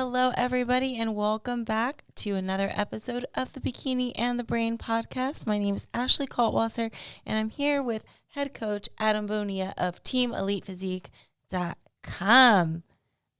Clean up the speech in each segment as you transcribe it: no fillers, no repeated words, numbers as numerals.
hello, everybody, and welcome back to another episode of the Bikini and the Brain podcast. My name is Ashley Kaltwasser, and I'm here with head coach Adam Bonilla of TeamElitePhysique.com.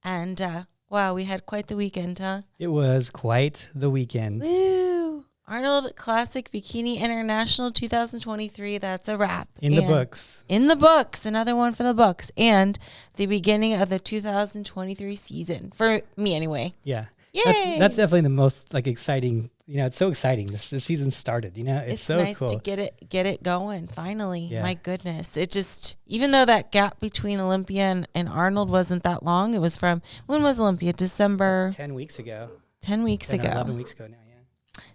And wow, we had quite the weekend, huh? It was quite the weekend. Woo! Arnold Classic Bikini International 2023. That's a wrap. In the books. In the books. Another one for the books. And the beginning of the 2023 season. For me, anyway. Yeah. Yay! That's definitely the most exciting. It's so exciting. The season started. It's so nice cool to get it going finally. Yeah. My goodness. It just, even though that gap between Olympia and Arnold wasn't that long, it was from, when was Olympia? December? 10 weeks ago. 10 weeks 10 ago. Or 11 weeks ago now.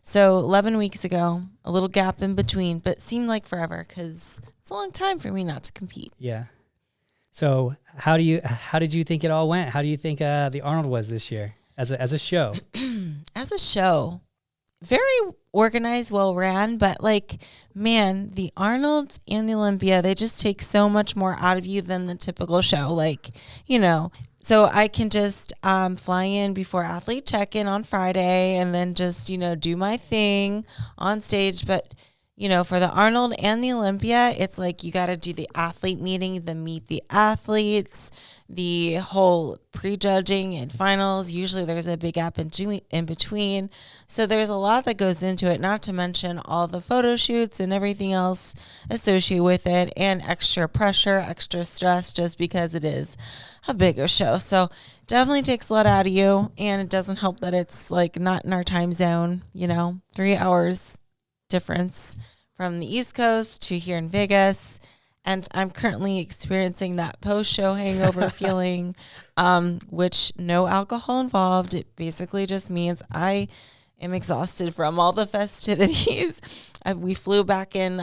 So 11 weeks ago, a little gap in between, but seemed like forever because it's a long time for me not to compete. Yeah. So how did you think it all went? How do you think the Arnold was this year as a show? As a show, very organized, well ran, but man, the Arnold and the Olympia, they just take so much more out of you than the typical show. So I can just fly in before athlete check-in on Friday and then just, do my thing on stage. But, for the Arnold and the Olympia, it's like you got to do the athlete meeting, the meet the athletes, the whole prejudging and finals. Usually there's a big gap in between. So there's a lot that goes into it, not to mention all the photo shoots and everything else associated with it, and extra pressure, extra stress, just because it is a bigger show. So definitely takes a lot out of you, and it doesn't help that it's not in our time zone, 3 hours difference from the East Coast to here in Vegas. And I'm currently experiencing that post-show hangover feeling, which no alcohol involved. It basically just means I am exhausted from all the festivities. We flew back in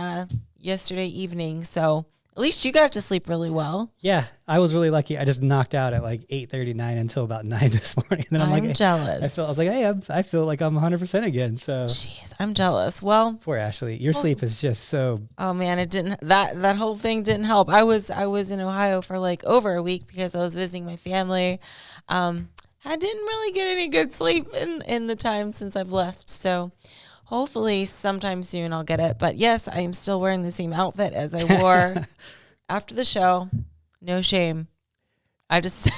yesterday evening, so at least you got to sleep really well. Yeah, I was really lucky. I just knocked out at 8:39 until about 9 this morning. And then I'm jealous. I was like, hey, I feel like I'm 100% again. So, jeez, I'm jealous. Well, poor Ashley, your sleep is just so. Oh man, it didn't. That whole thing didn't help. I was in Ohio for over a week because I was visiting my family. I didn't really get any good sleep in the time since I've left. So. Hopefully sometime soon I'll get it. But yes, I am still wearing the same outfit as I wore after the show. No shame. I just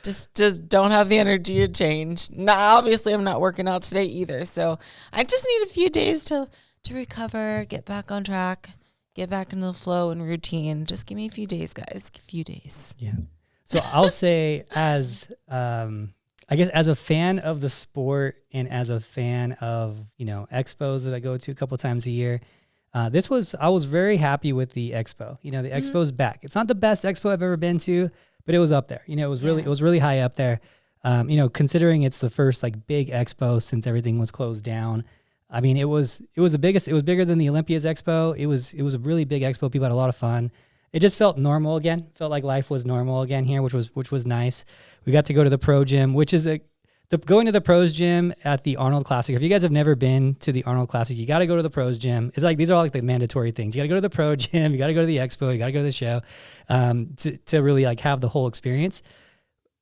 just don't have the energy to change. Obviously I'm not working out today either. So I just need a few days to recover, get back on track, get back into the flow and routine. Just give me a few days, guys. A few days. Yeah. So I'll say I guess as a fan of the sport and as a fan of, expos that I go to a couple times a year, I was very happy with the expo. The expo's back. It's not the best expo I've ever been to, but it was up there. It was really high up there. Considering it's the first big expo since everything was closed down. I mean, it was the biggest. It was bigger than the Olympia's expo. It was a really big expo. People had a lot of fun. It just felt normal again. Felt like life was normal again here, which was nice. We got to go to the pro gym, which is going to the pros gym at the Arnold Classic. If you guys have never been to the Arnold Classic, you got to go to the pros gym. It's these are all the mandatory things. You got to go to the pro gym. You got to go to the expo. You got to go to the show to really have the whole experience.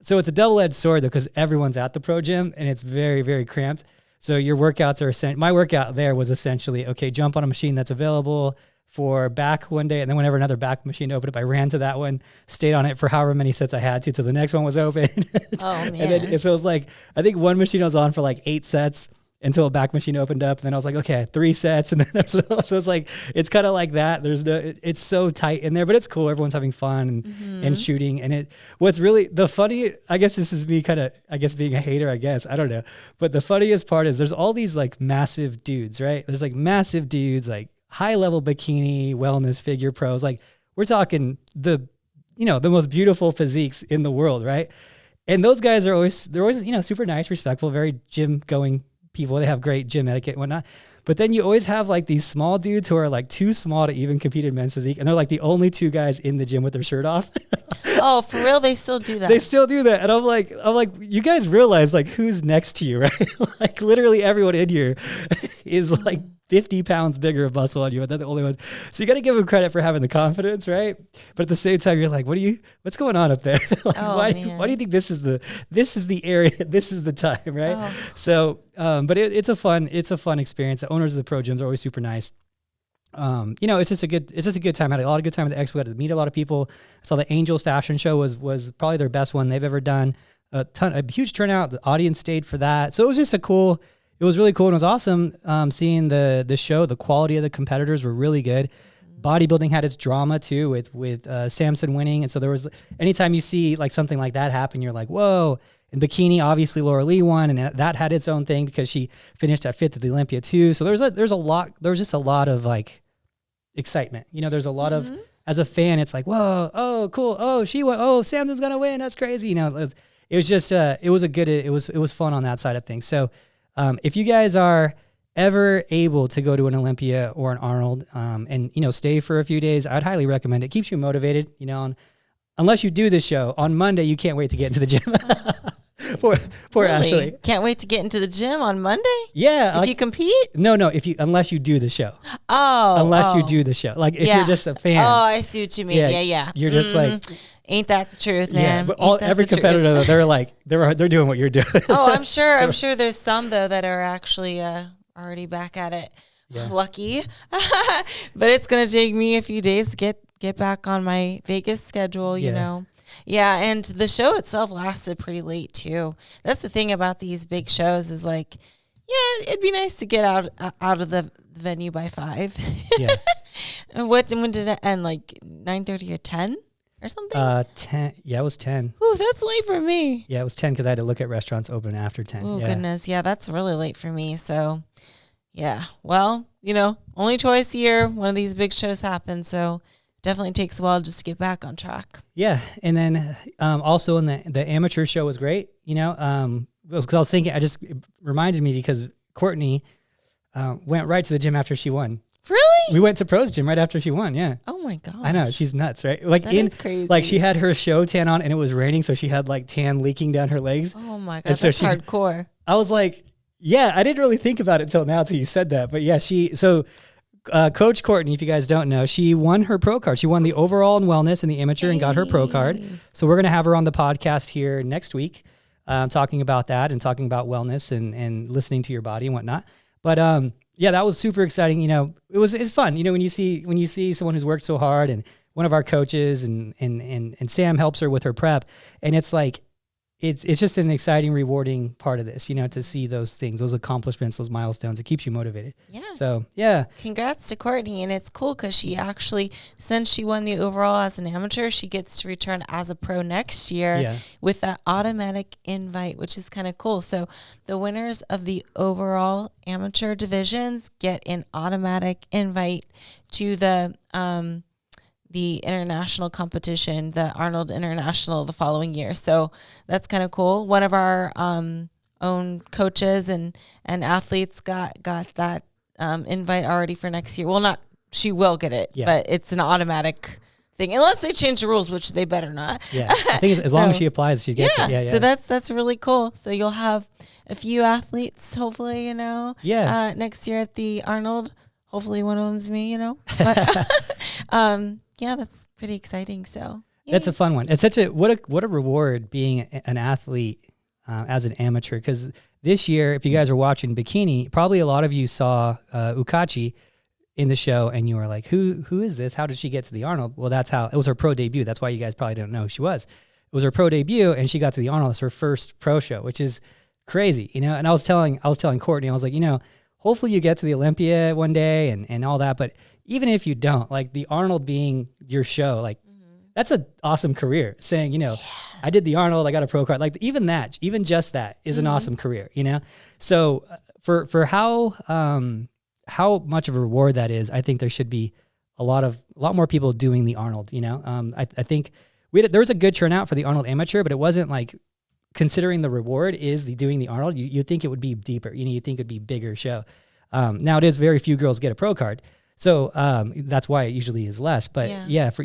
So it's a double-edged sword though, because everyone's at the pro gym and it's very, very cramped. So your workouts are my workout there was essentially, okay, jump on a machine that's available for back one day, and then whenever another back machine opened up, I ran to that one, stayed on it for however many sets I had to till the next one was open. Oh man! And then so it was I think one machine I was on for 8 sets until a back machine opened up, and then I was like, okay, 3 sets, and then so it's it's kind of like that. It's so tight in there, but it's cool. Everyone's having fun and shooting, and what's really the funny, I guess this is me kind of being a hater, I guess I don't know, but the funniest part is there's all these massive dudes, right? There's massive dudes high-level bikini, wellness, figure pros. We're talking the most beautiful physiques in the world, right? And those guys they're always, super nice, respectful, very gym-going people. They have great gym etiquette and whatnot. But then you always have these small dudes who are too small to even compete in men's physique. And they're the only 2 guys in the gym with their shirt off. Oh, for real? They still do that? They still do that. And I'm like, you guys realize who's next to you, right? Literally everyone in here is 50 pounds bigger of muscle on you, and they're the only ones. So you got to give them credit for having the confidence, right? But at the same time, you're like, what's going on up there? Like, why do you think this is the area, this is the time, right? Oh. So, but it's a fun experience. The owners of the pro gyms are always super nice. It's just a good time. I had a lot of good time at the expo. I got to meet a lot of people. I saw the Angels fashion show was probably their best one they've ever done. A huge turnout. The audience stayed for that. So it was just it was really cool. And it was awesome seeing the show. The quality of the competitors were really good. Bodybuilding had its drama too with Samson winning. And so there was, anytime you see like something like that happen, you're like, whoa. And bikini, obviously Laura Lee won, and that had its own thing because she finished at 5th at the Olympia too. So there's just a lot of like excitement. There's a lot of, as a fan, it's like, whoa, oh, cool. Oh, she won. Oh, Samson's going to win. That's crazy. It was just, it was fun on that side of things. So if you guys are ever able to go to an Olympia or an Arnold and, stay for a few days, I'd highly recommend it. It keeps you motivated, unless you do this show on Monday, you can't wait to get into the gym. Poor really? Ashley. Can't wait to get into the gym on Monday? Yeah. If you compete? No, unless you do the show. Oh. Unless you do the show. Like if you're just a fan. Oh, I see what you mean. Yeah. You're just like, ain't that the truth, man? Yeah, but every competitor though, they're like they're doing what you're doing. Oh, I'm sure there's some though that are actually already back at it. Yeah. Lucky. But it's gonna take me a few days to get back on my Vegas schedule, you know. Yeah, and the show itself lasted pretty late too. That's the thing about these big shows is like, yeah, it'd be nice to get out of the venue by 5. Yeah. And when did it end? Like 9:30 or 10 or something? 10. Yeah, it was 10. Ooh, that's late for me. Yeah, it was 10 because I had to look at restaurants open after 10. Oh goodness, yeah, that's really late for me. So, yeah, well, only twice a year one of these big shows happens. So. Definitely takes a while just to get back on track. Yeah, and then also in the amateur show was great. Because I was thinking, it reminded me because Courtney went right to the gym after she won. Really? We went to Pro's gym right after she won. Yeah. Oh my god. I know, she's nuts, right? Like that is crazy. Like she had her show tan on and it was raining, so she had like tan leaking down her legs. Oh my god, that's hardcore. I was like, yeah, I didn't really think about it till you said that, but yeah, Coach Courtney, if you guys don't know, she won her pro card. She won the overall in wellness in the amateur and got her pro card. So we're going to have her on the podcast here next week, talking about that and talking about wellness and listening to your body and whatnot. But that was super exciting. It's fun. When you see someone who's worked so hard, and one of our coaches and Sam helps her with her prep, and it's like, it's just an exciting, rewarding part of this, to see those things, those accomplishments, those milestones. It keeps you motivated. Yeah. So, yeah. Congrats to Courtney. And it's cool because she actually, since she won the overall as an amateur, she gets to return as a pro next year with that automatic invite, which is kind of cool. So the winners of the overall amateur divisions get an automatic invite to the international competition, the Arnold International, the following year. So that's kind of cool. One of our own coaches and athletes got that invite already for next year. Well, she will get it, but it's an automatic thing, unless they change the rules, which they better not. Yeah, I think as long as she applies, she gets it. Yeah. So that's really cool. So you'll have a few athletes, hopefully, next year at the Arnold. Hopefully one of them's me, But yeah, that's pretty exciting. So that's a fun one. It's such what a reward being an athlete as an amateur. Because this year, if you guys are watching Bikini, probably a lot of you saw Ukachi in the show, and you were like, "Who is this? How did she get to the Arnold?" Well, that's how it was her pro debut. That's why you guys probably don't know who she was. It was her pro debut, and she got to the Arnold. It's her first pro show, which is crazy, And I was telling Courtney, I was like, hopefully you get to the Olympia one day and all that. But even if you don't, like the Arnold being your show, like that's an awesome career. Saying, I did the Arnold, I got a pro card. Like even just that is an awesome career, So for how much of a reward that is, I think there should be a lot more people doing the Arnold. I think there was a good turnout for the Arnold amateur, but it wasn't like, considering the reward is doing the Arnold, you think it would be deeper. You think it'd be a bigger show. Now it is very few girls get a pro card. So that's why it usually is less. But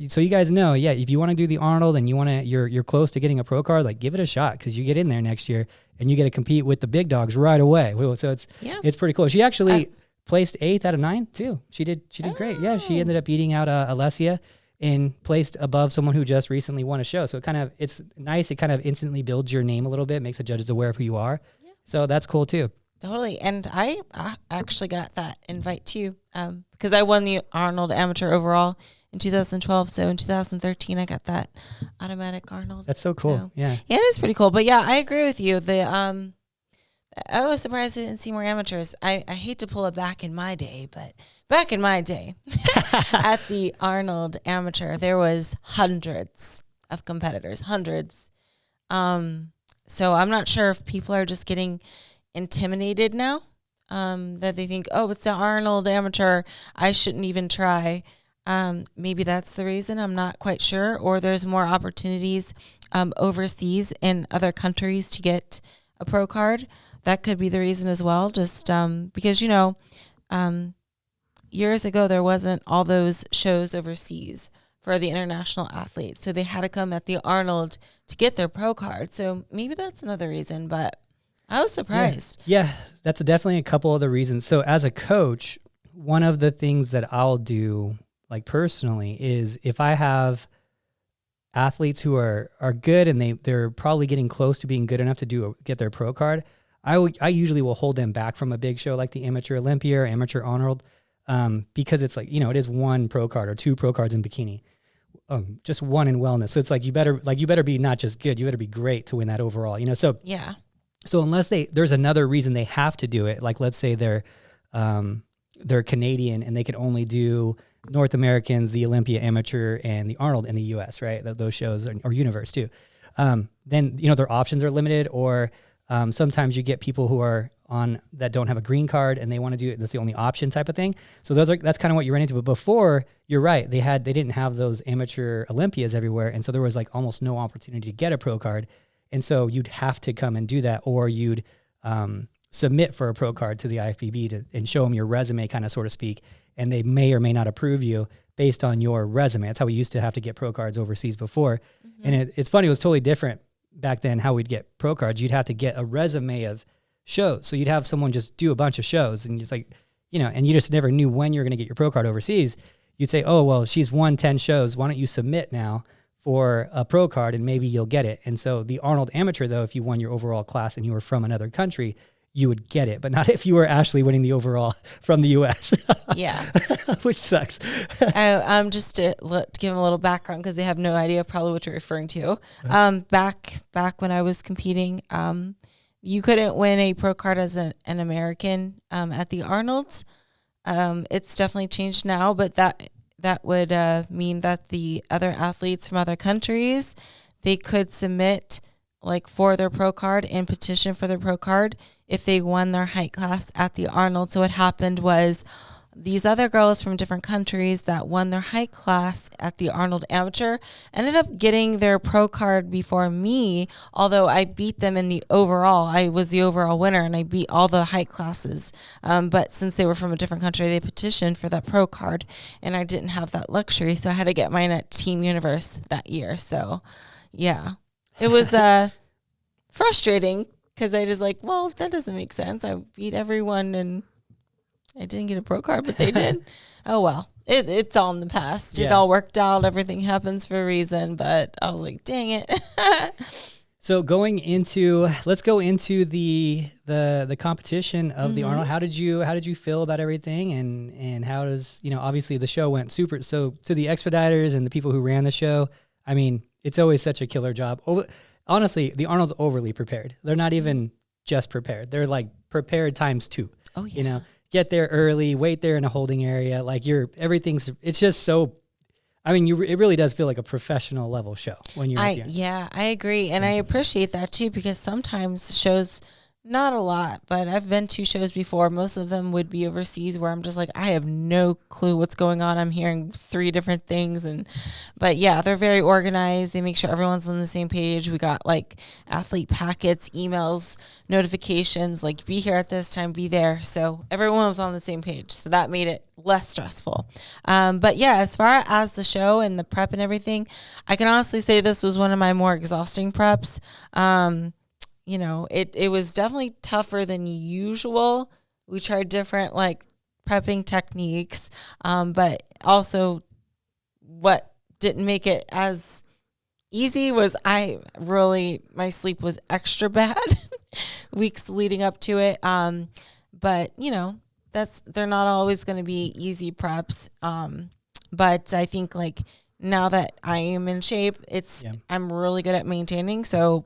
so you guys know, if you want to do the Arnold and you're close to getting a pro card, like give it a shot, because you get in there next year and you get to compete with the big dogs right away. So it's pretty cool. She actually placed 8th out of 9 too. She did great. Yeah, she ended up beating out Alessia and placed above someone who just recently won a show. So it's nice. It kind of instantly builds your name a little bit, makes the judges aware of who you are. Yeah. So that's cool too. Totally. And I actually got that invite too, because I won the Arnold Amateur overall in 2012. So in 2013, I got that automatic Arnold. That's so cool. So, yeah, it is pretty cool. But yeah, I agree with you. I was surprised I didn't see more amateurs. I hate to pull it back in my day, but back in my day at the Arnold Amateur, there was hundreds of competitors, hundreds. So I'm not sure if people are just getting intimidated now, that they think, oh, it's the Arnold Amateur, I shouldn't even try. Maybe that's the reason. I'm not quite sure. Or there's more opportunities overseas in other countries to get a pro card. That could be the reason as well. Just because, years ago there wasn't all those shows overseas for the international athletes. So they had to come at the Arnold to get their pro card. So maybe that's another reason, but I was surprised. Yeah, that's definitely a couple of the reasons. So as a coach, one of the things that I'll do, like personally, is if I have athletes who are good and they're probably getting close to being good enough to get their pro card, I usually will hold them back from a big show like the Amateur Olympia or Amateur Arnold, because it's like, it is one pro card or 2 pro cards in bikini, just one in wellness. So it's like you better be not just good, you better be great to win that overall. So yeah. So unless there's another reason they have to do it, like let's say they're Canadian and they could only do North Americans, the Olympia Amateur, and the Arnold in the U.S., right? Those shows or Universe too. Then their options are limited, or sometimes you get people who are on that don't have a green card and they want to do it. That's the only option type of thing. So that's kind of what you run into. But before, you're right, they didn't have those amateur Olympias everywhere, and so there was like almost no opportunity to get a pro card. And so you'd have to come and do that, or you'd submit for a pro card to the IFBB and show them your resume, kind of, so to speak, and they may or may not approve you based on your resume. That's how we used to have to get pro cards overseas before. Mm-hmm. And it's funny, it was totally different back then how we'd get pro cards. You'd have to get a resume of shows. So you'd have someone just do a bunch of shows, and it's like, and you just never knew when you were going to get your pro card overseas. You'd say, oh, well, she's won 10 shows. Why don't you submit now for a pro card and maybe you'll get it. And so the Arnold Amateur, though, if you won your overall class and you were from another country, you would get it, but not if you were actually winning the overall from the U.S. Yeah. Which sucks. Just to give them a little background, because they have no idea probably what you're referring to. Back when I was competing, you couldn't win a pro card as an American at the Arnolds. It's definitely changed now, but that would mean that the other athletes from other countries, they could submit for their pro card and petition for their pro card if they won their height class at the Arnold. So what happened was these other girls from different countries that won their height class at the Arnold Amateur ended up getting their pro card before me, although I beat them in the overall. I was the overall winner and I beat all the height classes. But since they were from a different country, they petitioned for that pro card, and I didn't have that luxury, so I had to get mine at Team Universe that year. So yeah, it was frustrating, because I just well, that doesn't make sense. I beat everyone and I didn't get a pro card, but they did. Oh, well, it's all in the past. Yeah. It all worked out. Everything happens for a reason, but I was like, dang it. So let's go into the competition of the Arnold. How did you feel about everything? And how does, obviously the show went super. So to the expediters and the people who ran the show, I mean, it's always such a killer job. Honestly, the Arnold's overly prepared. They're not even just prepared. They're prepared times 2. Oh, yeah. Get there early, wait there in a holding area. It's just so, it really does feel like a professional level show when you're up here. Yeah, I agree. And I appreciate that too, because sometimes shows, not a lot, but I've been to shows before. Most of them would be overseas, where I'm just I have no clue what's going on. I'm hearing 3 different things. But yeah, they're very organized. They make sure everyone's on the same page. We got athlete packets, emails, notifications, be here at this time, be there. So everyone was on the same page. So that made it less stressful. But yeah, as far as the show and the prep and everything, I can honestly say this was one of my more exhausting preps. It was definitely tougher than usual. We tried different prepping techniques, but also what didn't make it as easy was my sleep was extra bad weeks leading up to it. But they're not always going to be easy preps. But I think like now that I am in shape, I'm really good at maintaining. So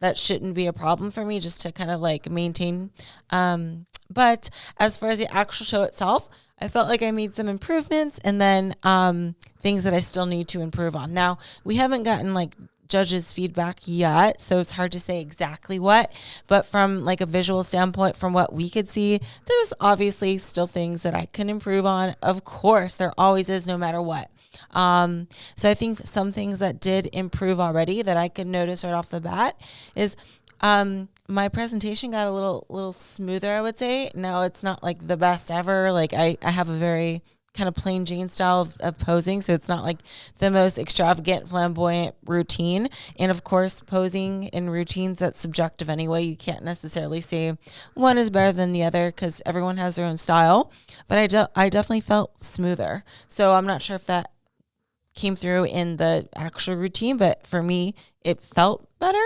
that shouldn't be a problem for me just to kind of like maintain. But as far as the actual show itself, I felt like I made some improvements, and then things that I still need to improve on. Now, we haven't gotten like judges' feedback yet, so it's hard to say exactly what, but from like a visual standpoint, from what we could see, there's obviously still things that I can improve on. Of course, there always is, no matter what. So I think some things that did improve already that I could notice right off the bat is my presentation got a little smoother, I would say. No, it's not like the best ever. Like I have a very kind of plain Jane style of posing, so it's not like the most extravagant, flamboyant routine. And of course, posing in routines, that's subjective anyway. You can't necessarily say one is better than the other because everyone has their own style. But I definitely felt smoother. So I'm not sure if that came through in the actual routine, but for me, it felt better.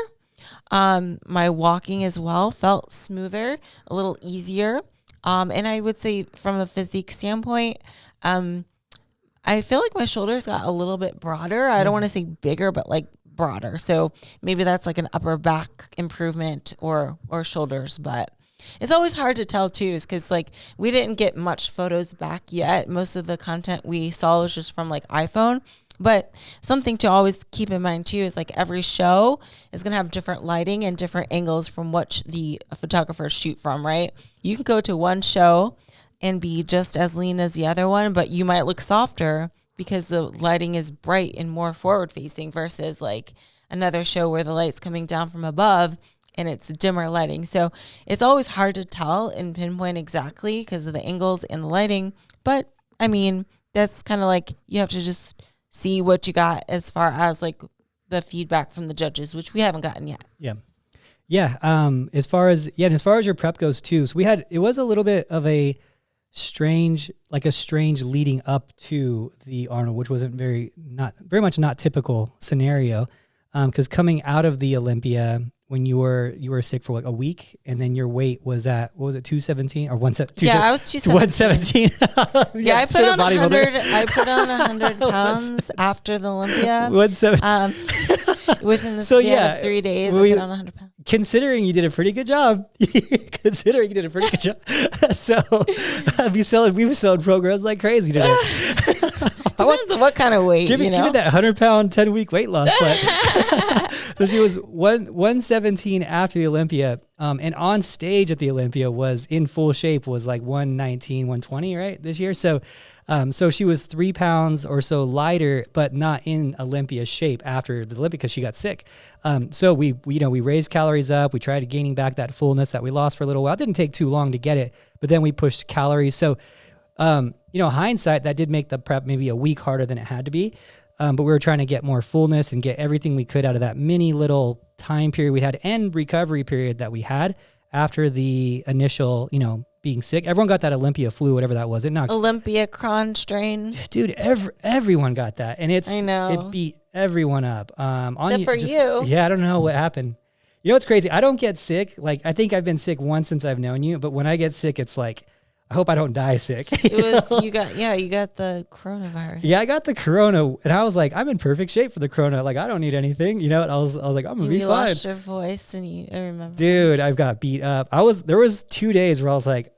My walking as well felt smoother, a little easier. And I would say from a physique standpoint, I feel like my shoulders got a little bit broader. I don't want to say bigger, but like broader. So maybe that's like an upper back improvement or shoulders, but it's always hard to tell too, is because like we didn't get much photos back yet. Most of the content we saw was just from like iPhone. But something to always keep in mind too is like every show is going to have different lighting and different angles from what the photographers shoot from, right? You can go to one show and be just as lean as the other one, but you might look softer because the lighting is bright and more forward facing versus like another show where the light's coming down from above and it's dimmer lighting. So it's always hard to tell and pinpoint exactly because of the angles and the lighting. But I mean, that's kind of like you have to just see what you got as far as like the feedback from the judges, which we haven't gotten yet. Yeah. Yeah. As far as your prep goes too. So it was a little bit of a strange leading up to the Arnold, which wasn't very much not typical scenario. Cause coming out of the Olympia, when you were sick for like a week, and then your weight was at, what was it, 217 or 117? Yeah, I was 217. 117. Yeah, I put on 100 pounds after the Olympia. 117. Within the span of 3 days, I put on 100 pounds. Considering you did a pretty good job. So we were selling programs like crazy today. Depends on what kind of weight. Give me that 100-pound, 10-week weight loss. So she was 117 after the Olympia, and on stage at the Olympia was in full shape, was like 119, 120, right, this year. So she was 3 pounds or so lighter, but not in Olympia shape after the Olympia because she got sick. So we raised calories up. We tried gaining back that fullness that we lost for a little while. It didn't take too long to get it, but then we pushed calories. So, hindsight, that did make the prep maybe a week harder than it had to be. But we were trying to get more fullness and get everything we could out of that mini little time period we had and recovery period that we had after the initial, being sick. Everyone got that Olympia flu, whatever that was. Olympia Cron strain. Dude, everyone got that. And I know. It beat everyone up. Except for you. Yeah, I don't know what happened. You know what's crazy? I don't get sick. Like, I think I've been sick once since I've known you. But when I get sick, it's like, I hope I don't die sick. You got the coronavirus. Yeah, I got the corona, and I was like, I'm in perfect shape for the corona. Like, I don't need anything, And I was like, I'm gonna be fine. You lost your voice, and I remember. Dude, I've got beat up. There was 2 days where I was like,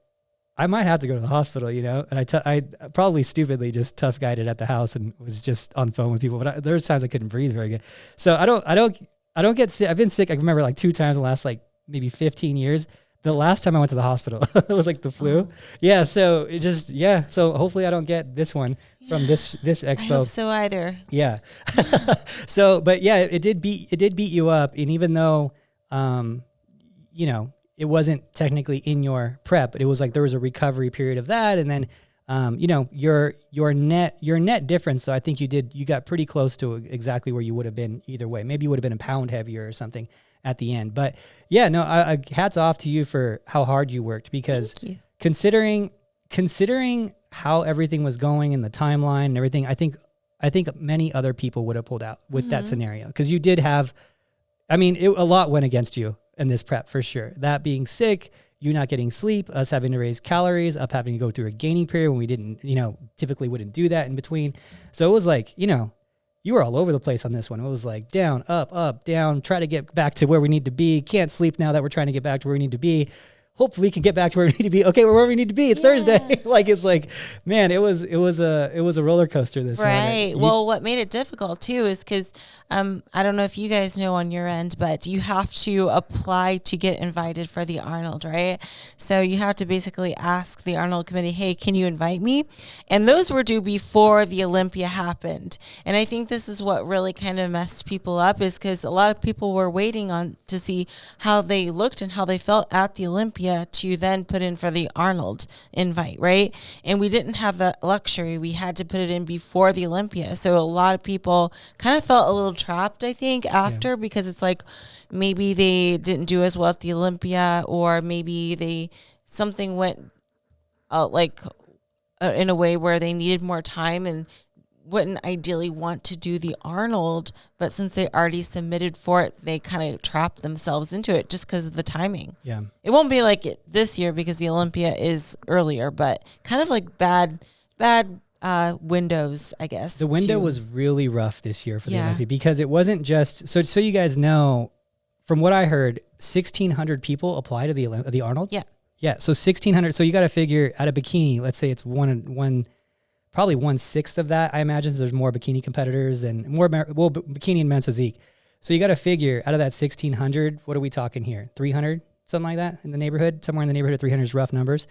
I might have to go to the hospital, And I probably stupidly just tough guided it at the house and was just on the phone with people. But there was times I couldn't breathe very good. So I don't get sick. I've been sick. I remember like 2 times in the last like maybe 15 years. The last time I went to the hospital, it was like the flu. Oh. Yeah. So So hopefully I don't get this one from this expo. I hope so either. Yeah. So, but yeah, it did beat you up. And even though, it wasn't technically in your prep, but it was like there was a recovery period of that. And then, your net difference, though, I think you got pretty close to exactly where you would have been either way. Maybe you would have been a pound heavier or something at the end. But yeah, no, I hats off to you for how hard you worked, because considering considering how everything was going in the timeline and everything, I think many other people would have pulled out with that scenario, because you did have, a lot went against you in this prep for sure. That being sick, you not getting sleep, us having to raise calories, up having to go through a gaining period when we didn't, typically wouldn't do that in between. So it was like, you were all over the place on this one. It was like down, up, down, try to get back to where we need to be. Can't sleep now that we're trying to get back to where we need to be. Hopefully we can get back to where we need to be. Okay, we're where we need to be. It's Thursday. Man, it was a roller coaster this right. Well, what made it difficult too is because I don't know if you guys know on your end, but you have to apply to get invited for the Arnold, right? So you have to basically ask the Arnold committee, hey, can you invite me? And those were due before the Olympia happened. And I think this is what really kind of messed people up, is because a lot of people were waiting on to see how they looked and how they felt at the Olympia to then put in for the Arnold invite, right? And we didn't have that luxury. We had to put it in before the Olympia. So a lot of people kind of felt a little trapped, I think, after, because it's like maybe they didn't do as well at the Olympia, or maybe something went in a way where they needed more time and wouldn't ideally want to do the Arnold, but since they already submitted for it, they kind of trapped themselves into it just because of the timing. Yeah. It won't be like it this year because the Olympia is earlier, but kind of like bad windows, I guess. The window was really rough this year for the Olympia, because it wasn't just, so you guys know, from what I heard, 1,600 people apply to the Arnold. Yeah. Yeah. So 1,600. So you got to figure at a bikini, let's say it's probably 1/6 of that, I imagine. There's more bikini competitors and bikini and men's physique. So you got to figure out of that 1,600, what are we talking here? 300, something like that in the neighborhood, somewhere in the neighborhood of 300 is rough numbers.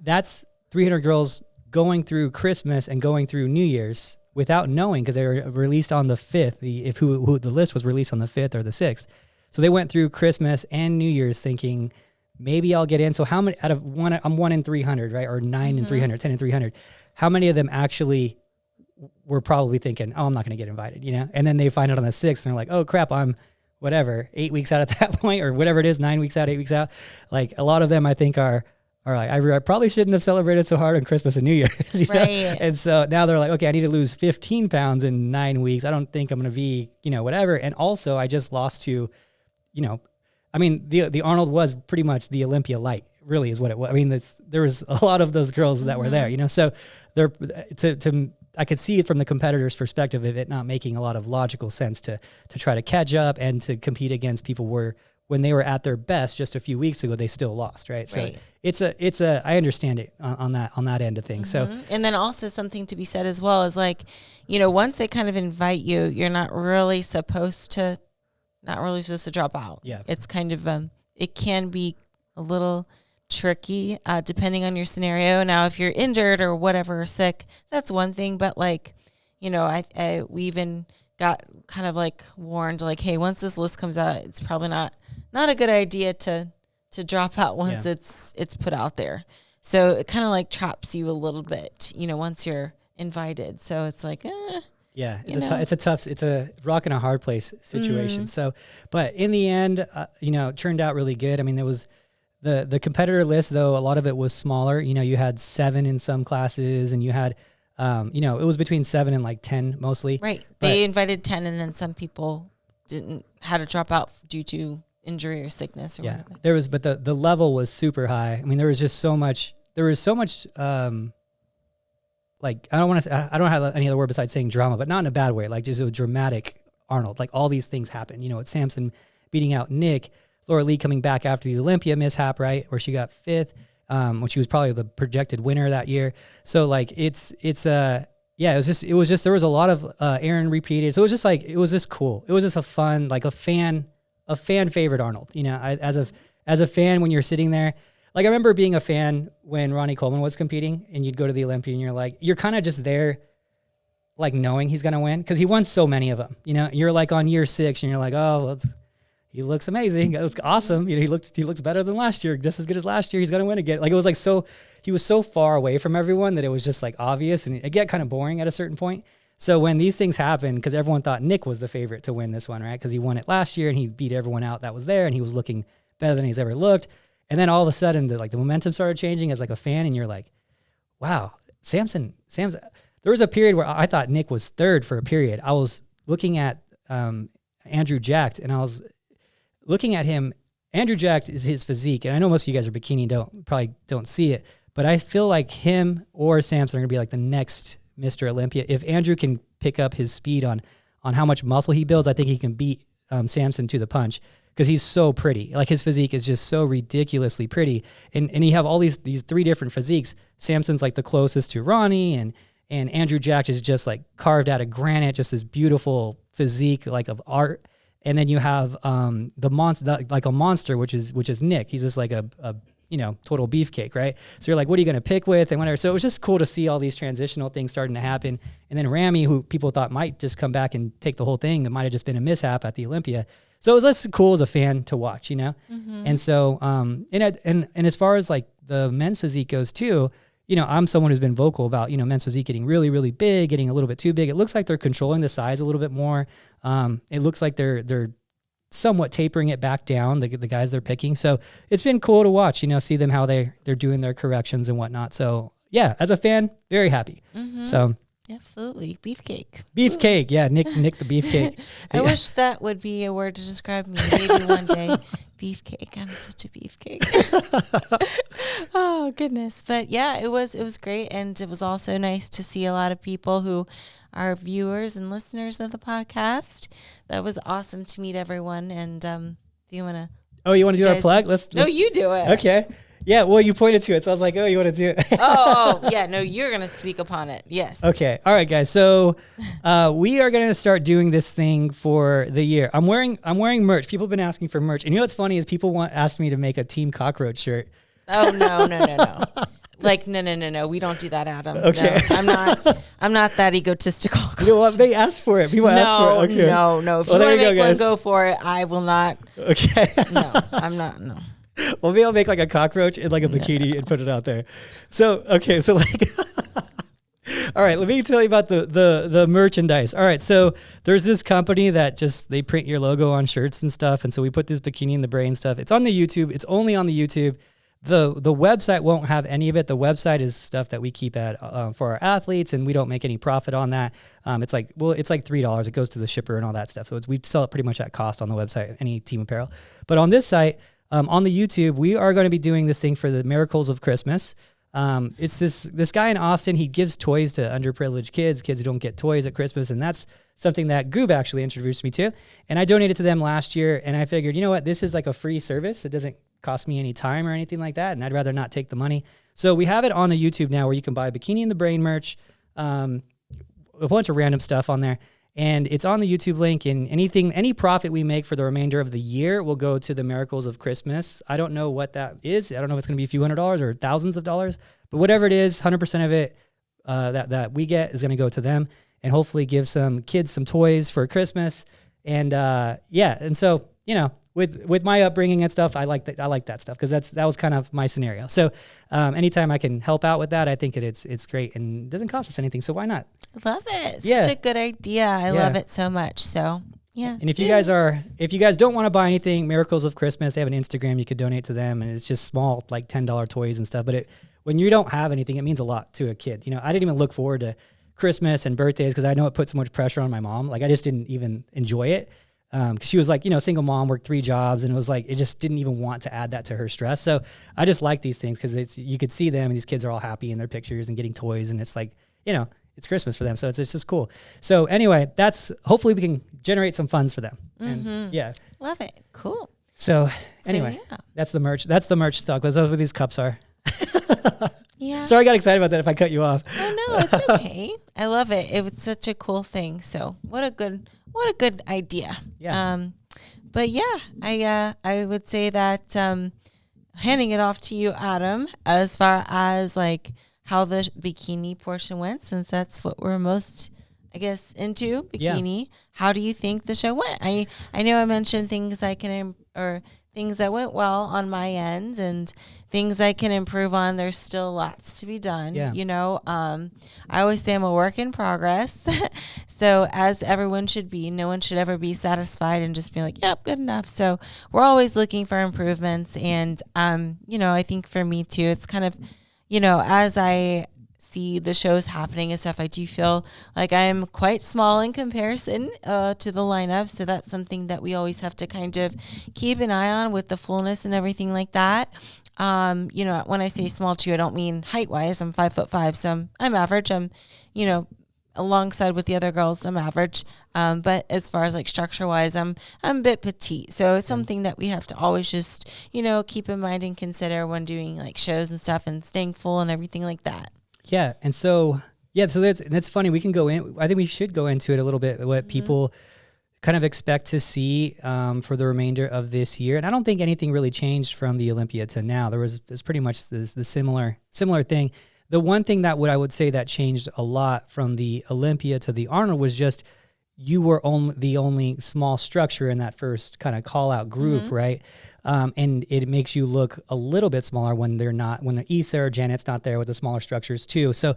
That's 300 girls going through Christmas and going through New Year's without knowing, because they were released on the 5th. The list was released on the 5th or the 6th. So they went through Christmas and New Year's thinking, maybe I'll get in. So how many out of one? I'm 1 in 300, right? Or 9 in 300, 10 in 300. How many of them actually were probably thinking, oh, I'm not going to get invited, And then they find out on the 6th and they're like, oh crap, I'm 8 weeks out at that point, or whatever it is, 9 weeks out, 8 weeks out. Like a lot of them, I think are like, I probably shouldn't have celebrated so hard on Christmas and New Year's. Right. And so now they're like, okay, I need to lose 15 pounds in 9 weeks. I don't think I'm going to be, whatever. And also I just lost to, the Arnold was pretty much the Olympia light, really is what it was. There was a lot of those girls that were there, so they're I could see it from the competitor's perspective of it not making a lot of logical sense to try to catch up and to compete against people when they were at their best just a few weeks ago, they still lost. Right. So I understand it on that end of things. So, and then also something to be said as well is like, once they kind of invite you, you're not really supposed to drop out. Yeah. It's kind of, it can be a little tricky, depending on your scenario. Now, if you're injured or whatever, or sick, that's one thing. But like, we even got kind of like warned, like, hey, once this list comes out, it's probably not a good idea to drop out once it's put out there. So it kind of like traps you a little bit, once you're invited. So it's like, yeah, it's a rock and a hard place situation. So, but in the end, it turned out really good. I mean, there was the competitor list, though, a lot of it was smaller. You had 7 in some classes, and you had, it was between 7 and like 10 mostly. Right. They invited 10, and then some people had to drop out due to injury or sickness or whatever. There was, but the level was super high. I mean, there was so much, like, I don't have any other word besides saying drama, but not in a bad way. Like, just a dramatic Arnold. Like, all these things happened. With Samson beating out Nick, Laura Lee coming back after the Olympia mishap, right, where she got 5th, when she was probably the projected winner that year. So like, it was just there was a lot of Aaron repeated. So it was just cool. It was just a fun, like a fan favorite Arnold. As a fan, when you're sitting there. Like, I remember being a fan when Ronnie Coleman was competing, and you'd go to the Olympia and you're kind of just there, like, knowing he's going to win, because he won so many of them. You're like on year 6 and you're like, oh, well, he looks amazing. It looks awesome. He looks better than last year, just as good as last year. He's going to win again. Like, it was like, he was so far away from everyone that it was just like obvious, and it got kind of boring at a certain point. So when these things happened, because everyone thought Nick was the favorite to win this one, right? Because he won it last year and he beat everyone out that was there, and he was looking better than he's ever looked. And then all of a sudden the momentum started changing as like a fan, and you're like, wow, Samson. There was a period where I thought Nick was third for a period. I was looking at Andrew Jacked, and I was looking at him. Andrew Jacked is his physique, and I know most of you guys are bikini, probably don't see it, but I feel like him or Samson are going to be like the next Mr. Olympia. If Andrew can pick up his speed on how much muscle he builds, I think he can beat Samson to the punch, because he's so pretty. Like, his physique is just so ridiculously pretty, and you have all these three different physiques. Samson's like the closest to Ronnie, and Andrew Jacked is just like carved out of granite, just this beautiful physique like of art. And then you have the monster, like a monster, which is Nick. He's just like a total beefcake, right? So you're like, what are you going to pick with and whatever. So it was just cool to see all these transitional things starting to happen. And then Rami, who people thought might just come back and take the whole thing, it might have just been a mishap at the Olympia. So it was less cool as a fan to watch, Mm-hmm. And so and as far as like the men's physique goes too, I'm someone who's been vocal about, men's physique getting really, really big, getting a little bit too big. It looks like they're controlling the size a little bit more. It looks like they're somewhat tapering it back down, the guys they're picking. So it's been cool to watch, see them, how they're doing their corrections and whatnot. So yeah, as a fan, very happy. Mm-hmm. So absolutely. Beefcake. Ooh. Yeah. Nick the beefcake. I wish that would be a word to describe me. Maybe one day. Beefcake. I'm such a beefcake. Oh goodness. But yeah, it was great. And it was also nice to see a lot of people who are viewers and listeners of the podcast. That was awesome to meet everyone. And do you want to? Oh, you want to do our plug? Let's. No, you do it. Okay. Yeah, well, you pointed to it, so I was like, oh, you want to do it? Yeah, no, you're going to speak upon it. Yes. Okay. All right, guys. So we are going to start doing this thing for the year. I'm wearing merch. People have been asking for merch. And what's funny is people asked me to make a Team Cockroach shirt. Oh, no. Like, no. We don't do that, Adam. Okay. No, I'm not that egotistical. You know what? They asked for it. People asked for it. Okay. No. If you want to make one, go for it. I will not. Okay. No, I'm not. No. Well, maybe I'll make like a cockroach in like a bikini and put it out there. So, okay. So like, all right, let me tell you about the merchandise. All right. So there's this company that they print your logo on shirts and stuff. And so we put this Bikini in the Brain stuff. It's on the YouTube. It's only on the YouTube. The website won't have any of it. The website is stuff that we keep at for our athletes, and we don't make any profit on that. It's like $3. It goes to the shipper and all that stuff. So we sell it pretty much at cost on the website, any team apparel. But on this site, on the YouTube, we are going to be doing this thing for the Miracles of Christmas. It's this guy in Austin. He gives toys to underprivileged kids who don't get toys at Christmas, and that's something that Goob actually introduced me to. And I donated to them last year, and I figured, you know what, this is like a free service. It doesn't cost me any time or anything like that, and I'd rather not take the money. So we have it on the YouTube now where you can buy Bikini in the Brain merch, a bunch of random stuff on there. And it's on the YouTube link, and any profit we make for the remainder of the year will go to the Miracles of Christmas. I don't know what that is. I don't know if it's going to be a few $100s or thousands of dollars, but whatever it is, 100% of it that we get is going to go to them, and hopefully give some kids some toys for Christmas. And and so, with my upbringing and stuff, I like that stuff, because that was kind of my scenario. So anytime I can help out with that, I think it's great, and it doesn't cost us anything. So why not? Love it. Such a good idea. I love it so much. So yeah. And if you guys don't want to buy anything, Miracles of Christmas, they have an Instagram. You could donate to them, and it's just small, like $10 toys and stuff. But when you don't have anything, it means a lot to a kid. I didn't even look forward to Christmas and birthdays because I know it put so much pressure on my mom. Like, I just didn't even enjoy it. Because she was like, single mom, worked 3 jobs, and it was like, it just didn't even want to add that to her stress. So I just like these things because you could see them, and these kids are all happy in their pictures and getting toys, and it's like, it's Christmas for them. So it's just cool. So anyway, hopefully we can generate some funds for them. Mm-hmm. And yeah. Love it. Cool. So anyway, that's the merch. That's the merch stock. That's what these cups are. Yeah. Sorry, I got excited about that if I cut you off. Oh, no, it's okay. I love it. It was such a cool thing. So what a good idea. Yeah. But yeah, I would say that handing it off to you, Adam, as far as like how the bikini portion went, since that's what we're most, I guess, into, bikini. Yeah. How do you think the show went? I know I mentioned things things that went well on my end and things I can improve on. There's still lots to be done. Yeah. You know, I always say I'm a work in progress. So as everyone should be, no one should ever be satisfied and just be like, yep, good enough. So we're always looking for improvements. And, you know, I think for me too, it's kind of, you know, as I see the shows happening and stuff, I do feel like I'm quite small in comparison to the lineup. So that's something that we always have to kind of keep an eye on with the fullness and everything like that. You know, when I say small too, I don't mean height wise. I'm 5'5", so I'm average. I'm, you know, alongside with the other girls, I'm average. But as far as like structure wise, I'm a bit petite. So it's something that we have to always just, you know, keep in mind and consider when doing like shows and stuff and staying full and everything like that. Yeah. And so, so that's funny. We can go in, I think we should go into it a little bit, what people kind of expect to see for the remainder of this year. And I don't think anything really changed from the Olympia to now. There's pretty much the similar thing. The one thing that I would say that changed a lot from the Olympia to the Arnold was just you were the only small structure in that first kind of call out group, right? And it makes you look a little bit smaller when the Issa or Janet's not there with the smaller structures too. So,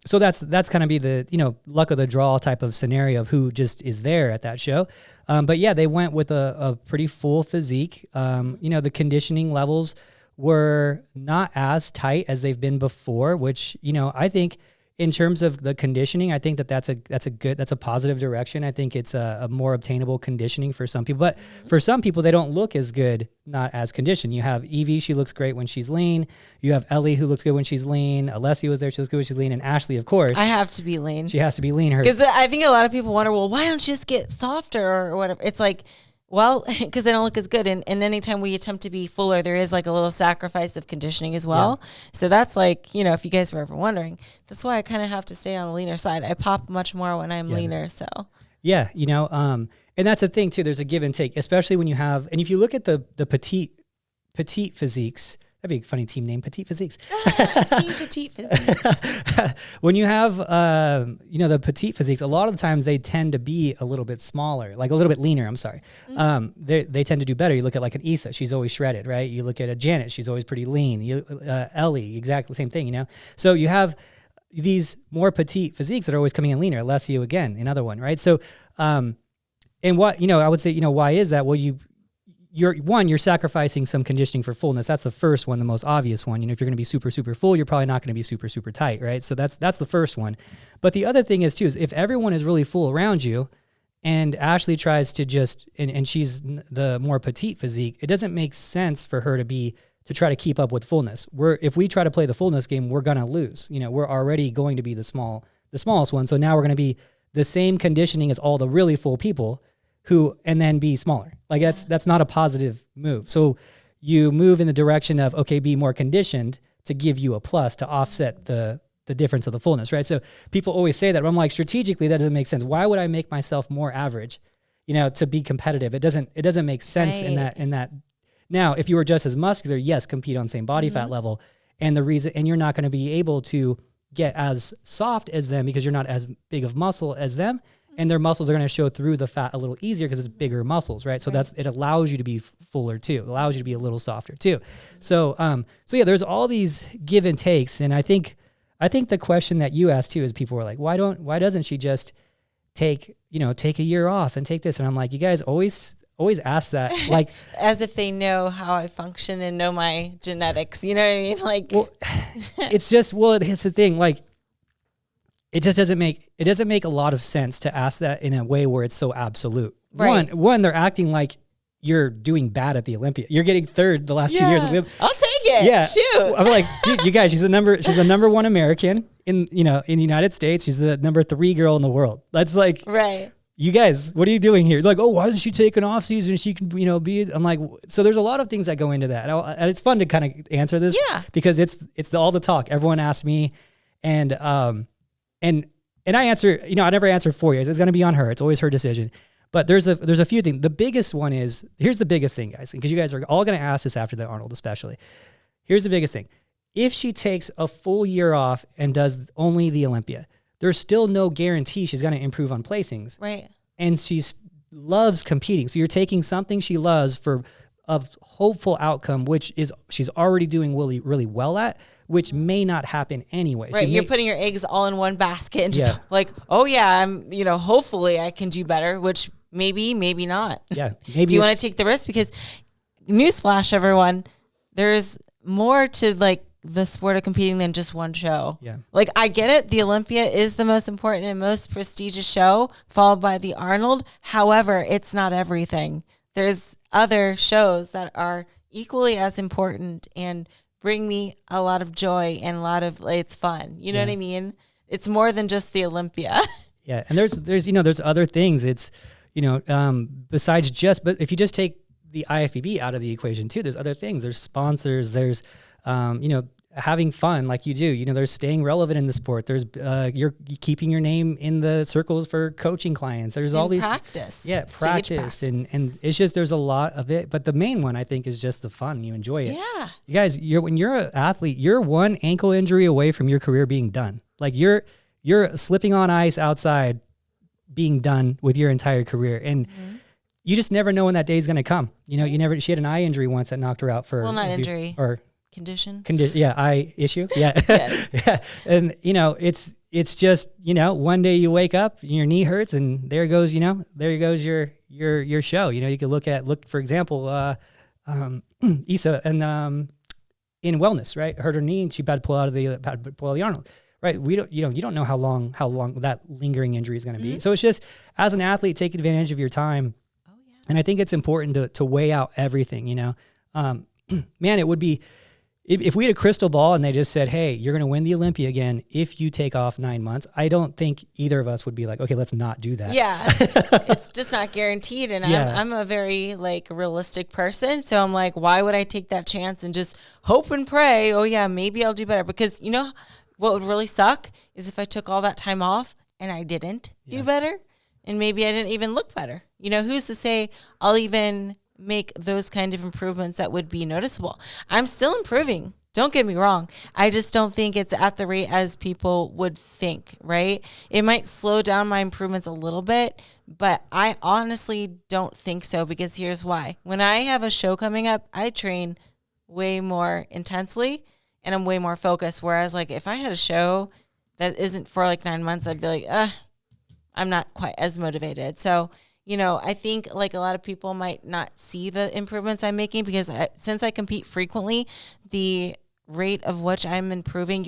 so that's kind of be the, you know, luck of the draw type of scenario of who just is there at that show. But yeah, they went with a pretty full physique. You know, the conditioning levels were not as tight as they've been before, which, you know, I think in terms of the conditioning, I think that's a positive direction. I think it's a more obtainable conditioning for some people, but for some people, they don't look as good, not as conditioned. You have Evie, she looks great when she's lean. You have Ellie, who looks good when she's lean. Alessia was there, she looks good when she's lean. And Ashley, of course. I have to be lean. She has to be lean. Because I think a lot of people wonder, well, why don't you just get softer or whatever? It's like, well, because they don't look as good. And anytime we attempt to be fuller, there is like a little sacrifice of conditioning as well. Yeah. So that's like, you know, if you guys were ever wondering, that's why I kind of have to stay on the leaner side. I pop much more when I'm leaner. So yeah, you know, and that's the thing too. There's a give and take, especially when you have, and if you look at the petite physiques, that'd be a funny team name, Petite Physiques. Team Petite Physiques. When you have, you know, the Petite Physiques, a lot of the times they tend to be a little bit smaller, like a little bit leaner, I'm sorry. They tend to do better. You look at like an Issa, she's always shredded, right? You look at a Janet, she's always pretty lean. Ellie, exactly the same thing, you know? So you have these more petite physiques that are always coming in leaner. Alessia, again, another one, right? So, and what, you know, I would say, you know, why is that? Well, you're sacrificing some conditioning for fullness. That's the first one, the most obvious one. You know, if you're going to be super, super full, you're probably not going to be super, super tight, right? So that's the first one. But the other thing is too, is if everyone is really full around you and Ashley tries to just, and she's the more petite physique, it doesn't make sense for her to try to keep up with fullness. If we try to play the fullness game, we're going to lose. You know, we're already going to be the smallest one. So now we're going to be the same conditioning as all the really full people and then be smaller. Like that's not a positive move. So you move in the direction of, okay, be more conditioned to give you a plus to offset the difference of the fullness, right? So people always say that, but I'm like, strategically, that doesn't make sense. Why would I make myself more average, you know, to be competitive? It doesn't make sense in that. Now, if you were just as muscular, yes, compete on same body fat level. And you're not going to be able to get as soft as them because you're not as big of muscle as them. And their muscles are going to show through the fat a little easier because it's bigger muscles, right? So it allows you to be fuller too. It allows you to be a little softer too. So, yeah, there's all these give and takes. And I think the question that you asked too is people were like, why doesn't she just take a year off and take this? And I'm like, you guys always ask that, like as if they know how I function and know my genetics. You know what I mean? Like, well, it's the thing, like. It just doesn't make a lot of sense to ask that in a way where it's so absolute. Right. One, they're acting like you're doing bad at the Olympia. You're getting third the last 2 years. I'll take it. Yeah. Shoot. I'm like, dude, you guys, she's the number one American in the United States. She's the number 3 girl in the world. That's like, right. You guys, what are you doing here? Like, oh, why doesn't she take an off season? She can, be. I'm like, so there's a lot of things that go into that, and it's fun to kind of answer this, because it's all the talk. Everyone asks me, and I answer. I never answer for you. It's going to be on her. It's always her decision. But there's a few things. The biggest one is, here's the biggest thing, guys, because you guys are all going to ask this after the Arnold, especially. Here's the biggest thing: if she takes a full year off and does only the Olympia, there's still no guarantee she's going to improve on placings. Right. And she loves competing. So you're taking something she loves for a hopeful outcome, which is she's already doing really, really well at, which may not happen anyway. Right. You're putting your eggs all in one basket and just like, oh yeah, I'm, hopefully I can do better, which maybe not. Yeah. Maybe. Do you want to take the risk? Because newsflash, everyone, there's more to like the sport of competing than just one show. Yeah. Like I get it. The Olympia is the most important and most prestigious show, followed by the Arnold. However, it's not everything. There's other shows that are equally as important and bring me a lot of joy and a lot of, it's fun. You know what I mean? It's more than just the Olympia. Yeah. And there's other things. It's, besides but if you just take the IFBB out of the equation too, there's other things. There's sponsors, there's, having fun like you do, there's staying relevant in the sport. There's, you're keeping your name in the circles for coaching clients. There's all these practice. Yeah. Practice. And it's just, there's a lot of it, but the main one I think is just the fun. You enjoy it. Yeah. You guys, when you're an athlete, you're one ankle injury away from your career being done. Like you're slipping on ice outside being done with your entire career. And you just never know when that day is going to come. She had an eye injury once that knocked her out for not injury or condition. Yeah. Eye issue. Yeah. Yes. Yeah. And it's just, one day you wake up, your knee hurts and there goes your show. You can look, for example, Issa and, in wellness, right? Hurt her knee and she had to pull out of the Arnold. Right. You don't know how long that lingering injury is going to be. So it's just, as an athlete, take advantage of your time. Oh, yeah. And I think it's important to weigh out everything, man, it would be, if we had a crystal ball and they just said, hey, you're going to win the Olympia again if you take off 9 months, I don't think either of us would be like, okay, let's not do that. Yeah. It's just not guaranteed. And I'm a very realistic person. So I'm like, why would I take that chance and just hope and pray? Oh yeah, maybe I'll do better. Because what would really suck is if I took all that time off and I didn't do better, and maybe I didn't even look better. Who's to say I'll even make those kind of improvements that would be noticeable? I'm still improving. Don't get me wrong. I just don't think it's at the rate as people would think, right? It might slow down my improvements a little bit, but I honestly don't think so, because here's why. When I have a show coming up, I train way more intensely and I'm way more focused. Whereas if I had a show that isn't for 9 months, I'd be like, I'm not quite as motivated. So, I think a lot of people might not see the improvements I'm making because since I compete frequently, the rate of which I'm improving,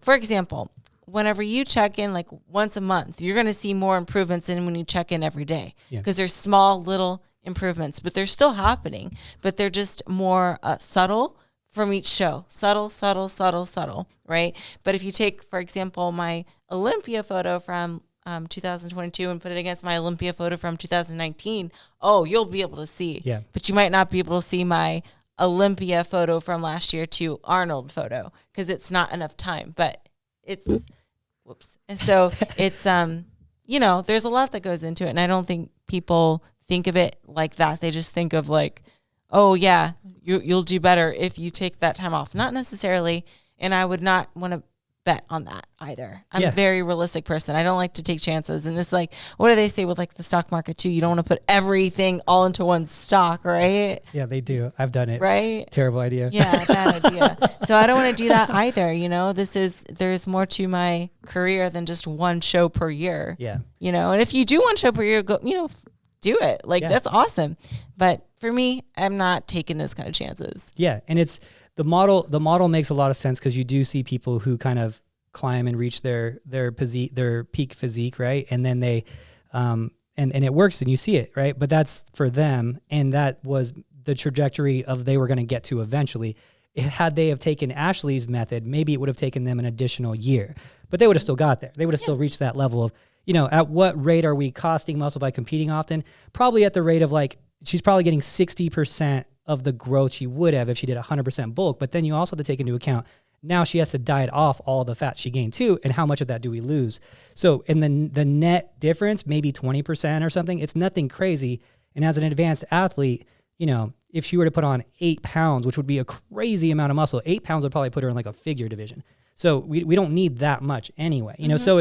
for example, whenever you check in once a month, you're going to see more improvements than when you check in every day, because there's small little improvements, but they're still happening, but they're just more subtle from each show. Subtle, right? But if you take, for example, my Olympia photo from 2022 and put it against my Olympia photo from 2019, you'll be able to see. Yeah. But you might not be able to see my Olympia photo from last year to Arnold photo because it's not enough time. But it's, whoops. And so it's, there's a lot that goes into it. And I don't think people think of it like that. They just think of oh yeah, you'll do better if you take that time off. Not necessarily, and I would not want to bet on that either. I'm a very realistic person. I don't like to take chances. And it's what do they say with the stock market too? You don't want to put everything all into one stock, right? Yeah, they do. I've done it. Right? Terrible idea. Yeah, bad idea. So I don't want to do that either. There's more to my career than just one show per year. Yeah. And if you do one show per year, go, do it. That's awesome. But for me, I'm not taking those kind of chances. Yeah. And it's the model makes a lot of sense because you do see people who kind of climb and reach their peak physique, right? And then they, and it works and you see it, right? But that's for them. And that was the trajectory of they were going to get to eventually. Had they have taken Ashley's method, maybe it would have taken them an additional year, but they would have still got there. They would have still reached that level of, at what rate are we costing muscle by competing often? Probably at the rate of she's probably getting 60% of the growth she would have if she did 100% bulk. But then you also have to take into account, now she has to diet off all the fat she gained too. And how much of that do we lose? So in the net difference, maybe 20% or something, it's nothing crazy. And as an advanced athlete, if she were to put on 8 pounds, which would be a crazy amount of muscle, 8 pounds would probably put her in a figure division. So we don't need that much anyway, so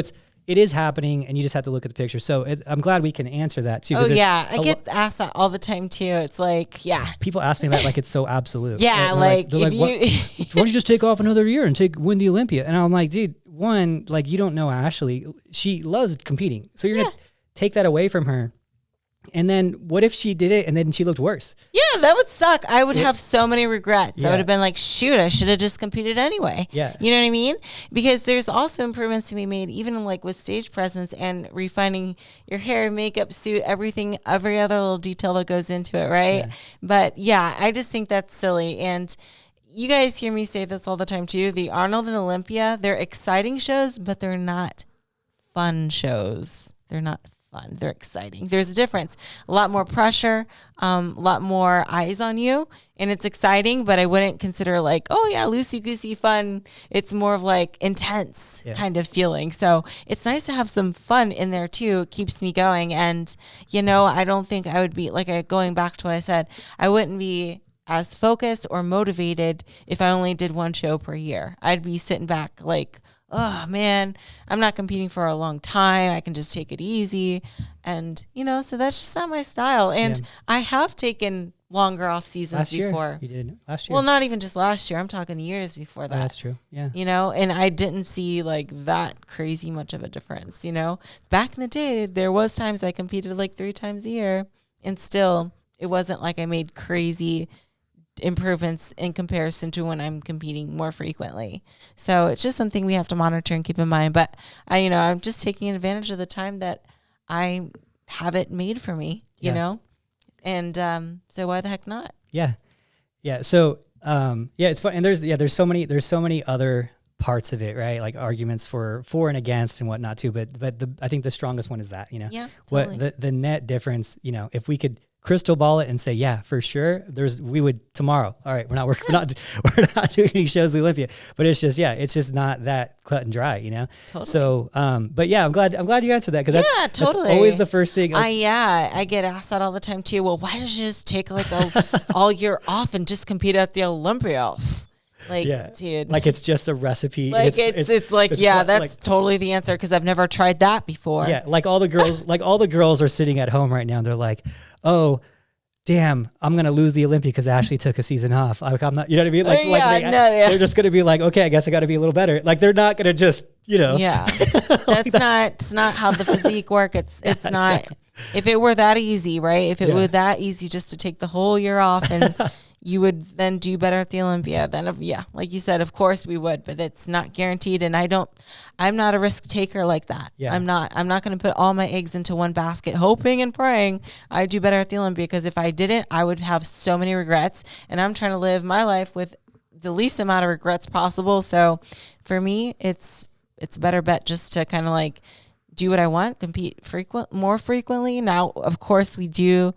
it is happening, and you just have to look at the picture. So I'm glad we can answer that too. Oh yeah, I get asked that all the time too. It's like, yeah, people ask me that like it's so absolute. Yeah, they're like, why don't you just take off another year and win the Olympia? And I'm like, dude, one, like, you don't know Ashley. She loves competing, so you're gonna take that away from her. And then what if she did it and then she looked worse? Yeah, that would suck. I would have so many regrets. I would have been like, shoot, I should have just competed anyway. Yeah. You know what I mean? Because there's also improvements to be made, even like with stage presence and refining your hair, makeup, suit, everything, every other little detail that goes into it, right? Yeah. But yeah, I just think that's silly. And you guys hear me say this all the time too. The Arnold and Olympia, they're exciting shows, but they're not fun shows. They're not fun. They're exciting. There's a difference. A lot more pressure, a lot more eyes on you, and it's exciting, but I wouldn't consider like, oh yeah, loosey-goosey fun. It's more of like intense kind of feeling. So it's nice to have some fun in there too. It keeps me going. And, you know, I don't think I would be, like going back to what I said, I wouldn't be as focused or motivated if I only did one show per year. I'd be sitting back like, oh man, I'm not competing for a long time. I can just take it easy. And, you know, so that's just not my style. And I have taken longer off seasons before. You did last year. Well, not even just last year. I'm talking years before that. Oh, that's true. Yeah. You know, and I didn't see like that crazy much of a difference, you know. Back in the day, there was times I competed like 3 times a year, and still it wasn't like I made crazy improvements in comparison to when I'm competing more frequently. So it's just something we have to monitor and keep in mind. But I'm just taking advantage of the time that I have it made for me, you know? And so why the heck not? Yeah. Yeah. So it's fun. And there's so many other parts of it, right? Like arguments for and against and whatnot too. But I think the strongest one is that, you know, totally. What the net difference, you know, if we could crystal ball it and say, yeah, for sure, we would tomorrow. All right, we're not working, we're not doing any shows at the Olympia, but it's just not that cut and dry, you know. Totally. So, but yeah, I'm glad you answered that, because that's always the first thing. I get asked that all the time too. Well, why don't you just take like all year off and just compete at the Olympia? Like, dude, like it's just a recipe. Like it's like, that's totally the answer, because I've never tried that before. Yeah, like all the girls are sitting at home right now and they're like, oh, damn, I'm gonna lose the Olympia because Ashley took a season off. I'm not, you know what I mean? They're just gonna be like, okay, I guess I got to be a little better. Like, they're not gonna just, you know. Yeah, that's not how the physique work. It's not. Exactly. If it were that easy, right? If it were that easy just to take the whole year off and you would then do better at the Olympia, then like you said, of course we would, but it's not guaranteed. And I'm not a risk taker like that. Yeah. I'm not going to put all my eggs into one basket, hoping and praying I do better at the Olympia, because if I didn't, I would have so many regrets, and I'm trying to live my life with the least amount of regrets possible. So for me, it's a better bet just to kind of like do what I want, compete more frequently. Now, of course, we do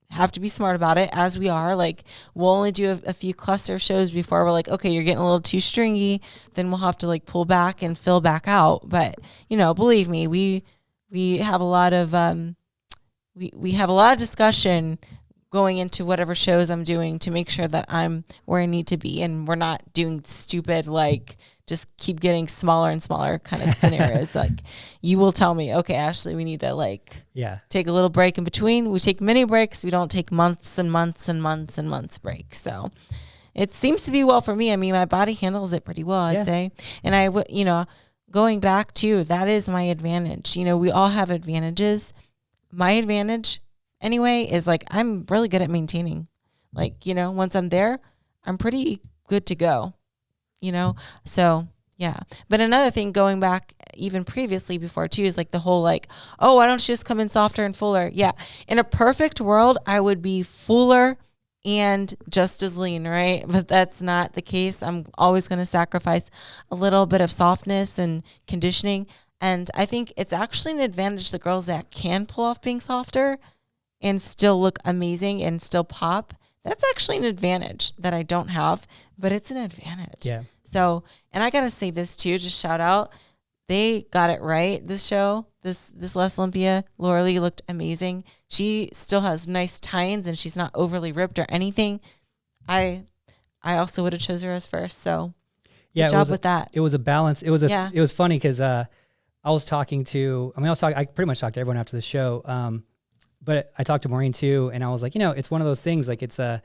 have to be smart about it, as we are. Like, we'll only do a few cluster shows before we're like, okay, you're getting a little too stringy. Then we'll have to like pull back and fill back out. But, you know, believe me, we have a lot of we have a lot of discussion going into whatever shows I'm doing to make sure that I'm where I need to be, and we're not doing stupid like just keep getting smaller and smaller kind of scenarios. Like, you will tell me, okay, Ashley, we need to take a little break in between. We take mini breaks. We don't take months and months and months and months breaks. So it seems to be well for me. I mean, my body handles it pretty well, I'd say. And going back to, that is my advantage. You know, we all have advantages. My advantage anyway is like, I'm really good at maintaining. Like, you know, once I'm there, I'm pretty good to go. You know, so yeah. But another thing, going back even previously before too, is like the whole like, oh, why don't you just come in softer and fuller? Yeah. In a perfect world, I would be fuller and just as lean, right? But that's not the case. I'm always going to sacrifice a little bit of softness and conditioning. And I think it's actually an advantage to girls that can pull off being softer and still look amazing and still pop. That's actually an advantage that I don't have, but it's an advantage. Yeah. So, and I got to say this too, just shout out. They got it right. This show, this last Olympia, Laura Lee looked amazing. She still has nice tines and she's not overly ripped or anything. I also would have chose her as first. So good job with that. It was a balance. It was funny because, I pretty much talked to everyone after the show. But I talked to Maureen too, and I was like, it's one of those things, like it's a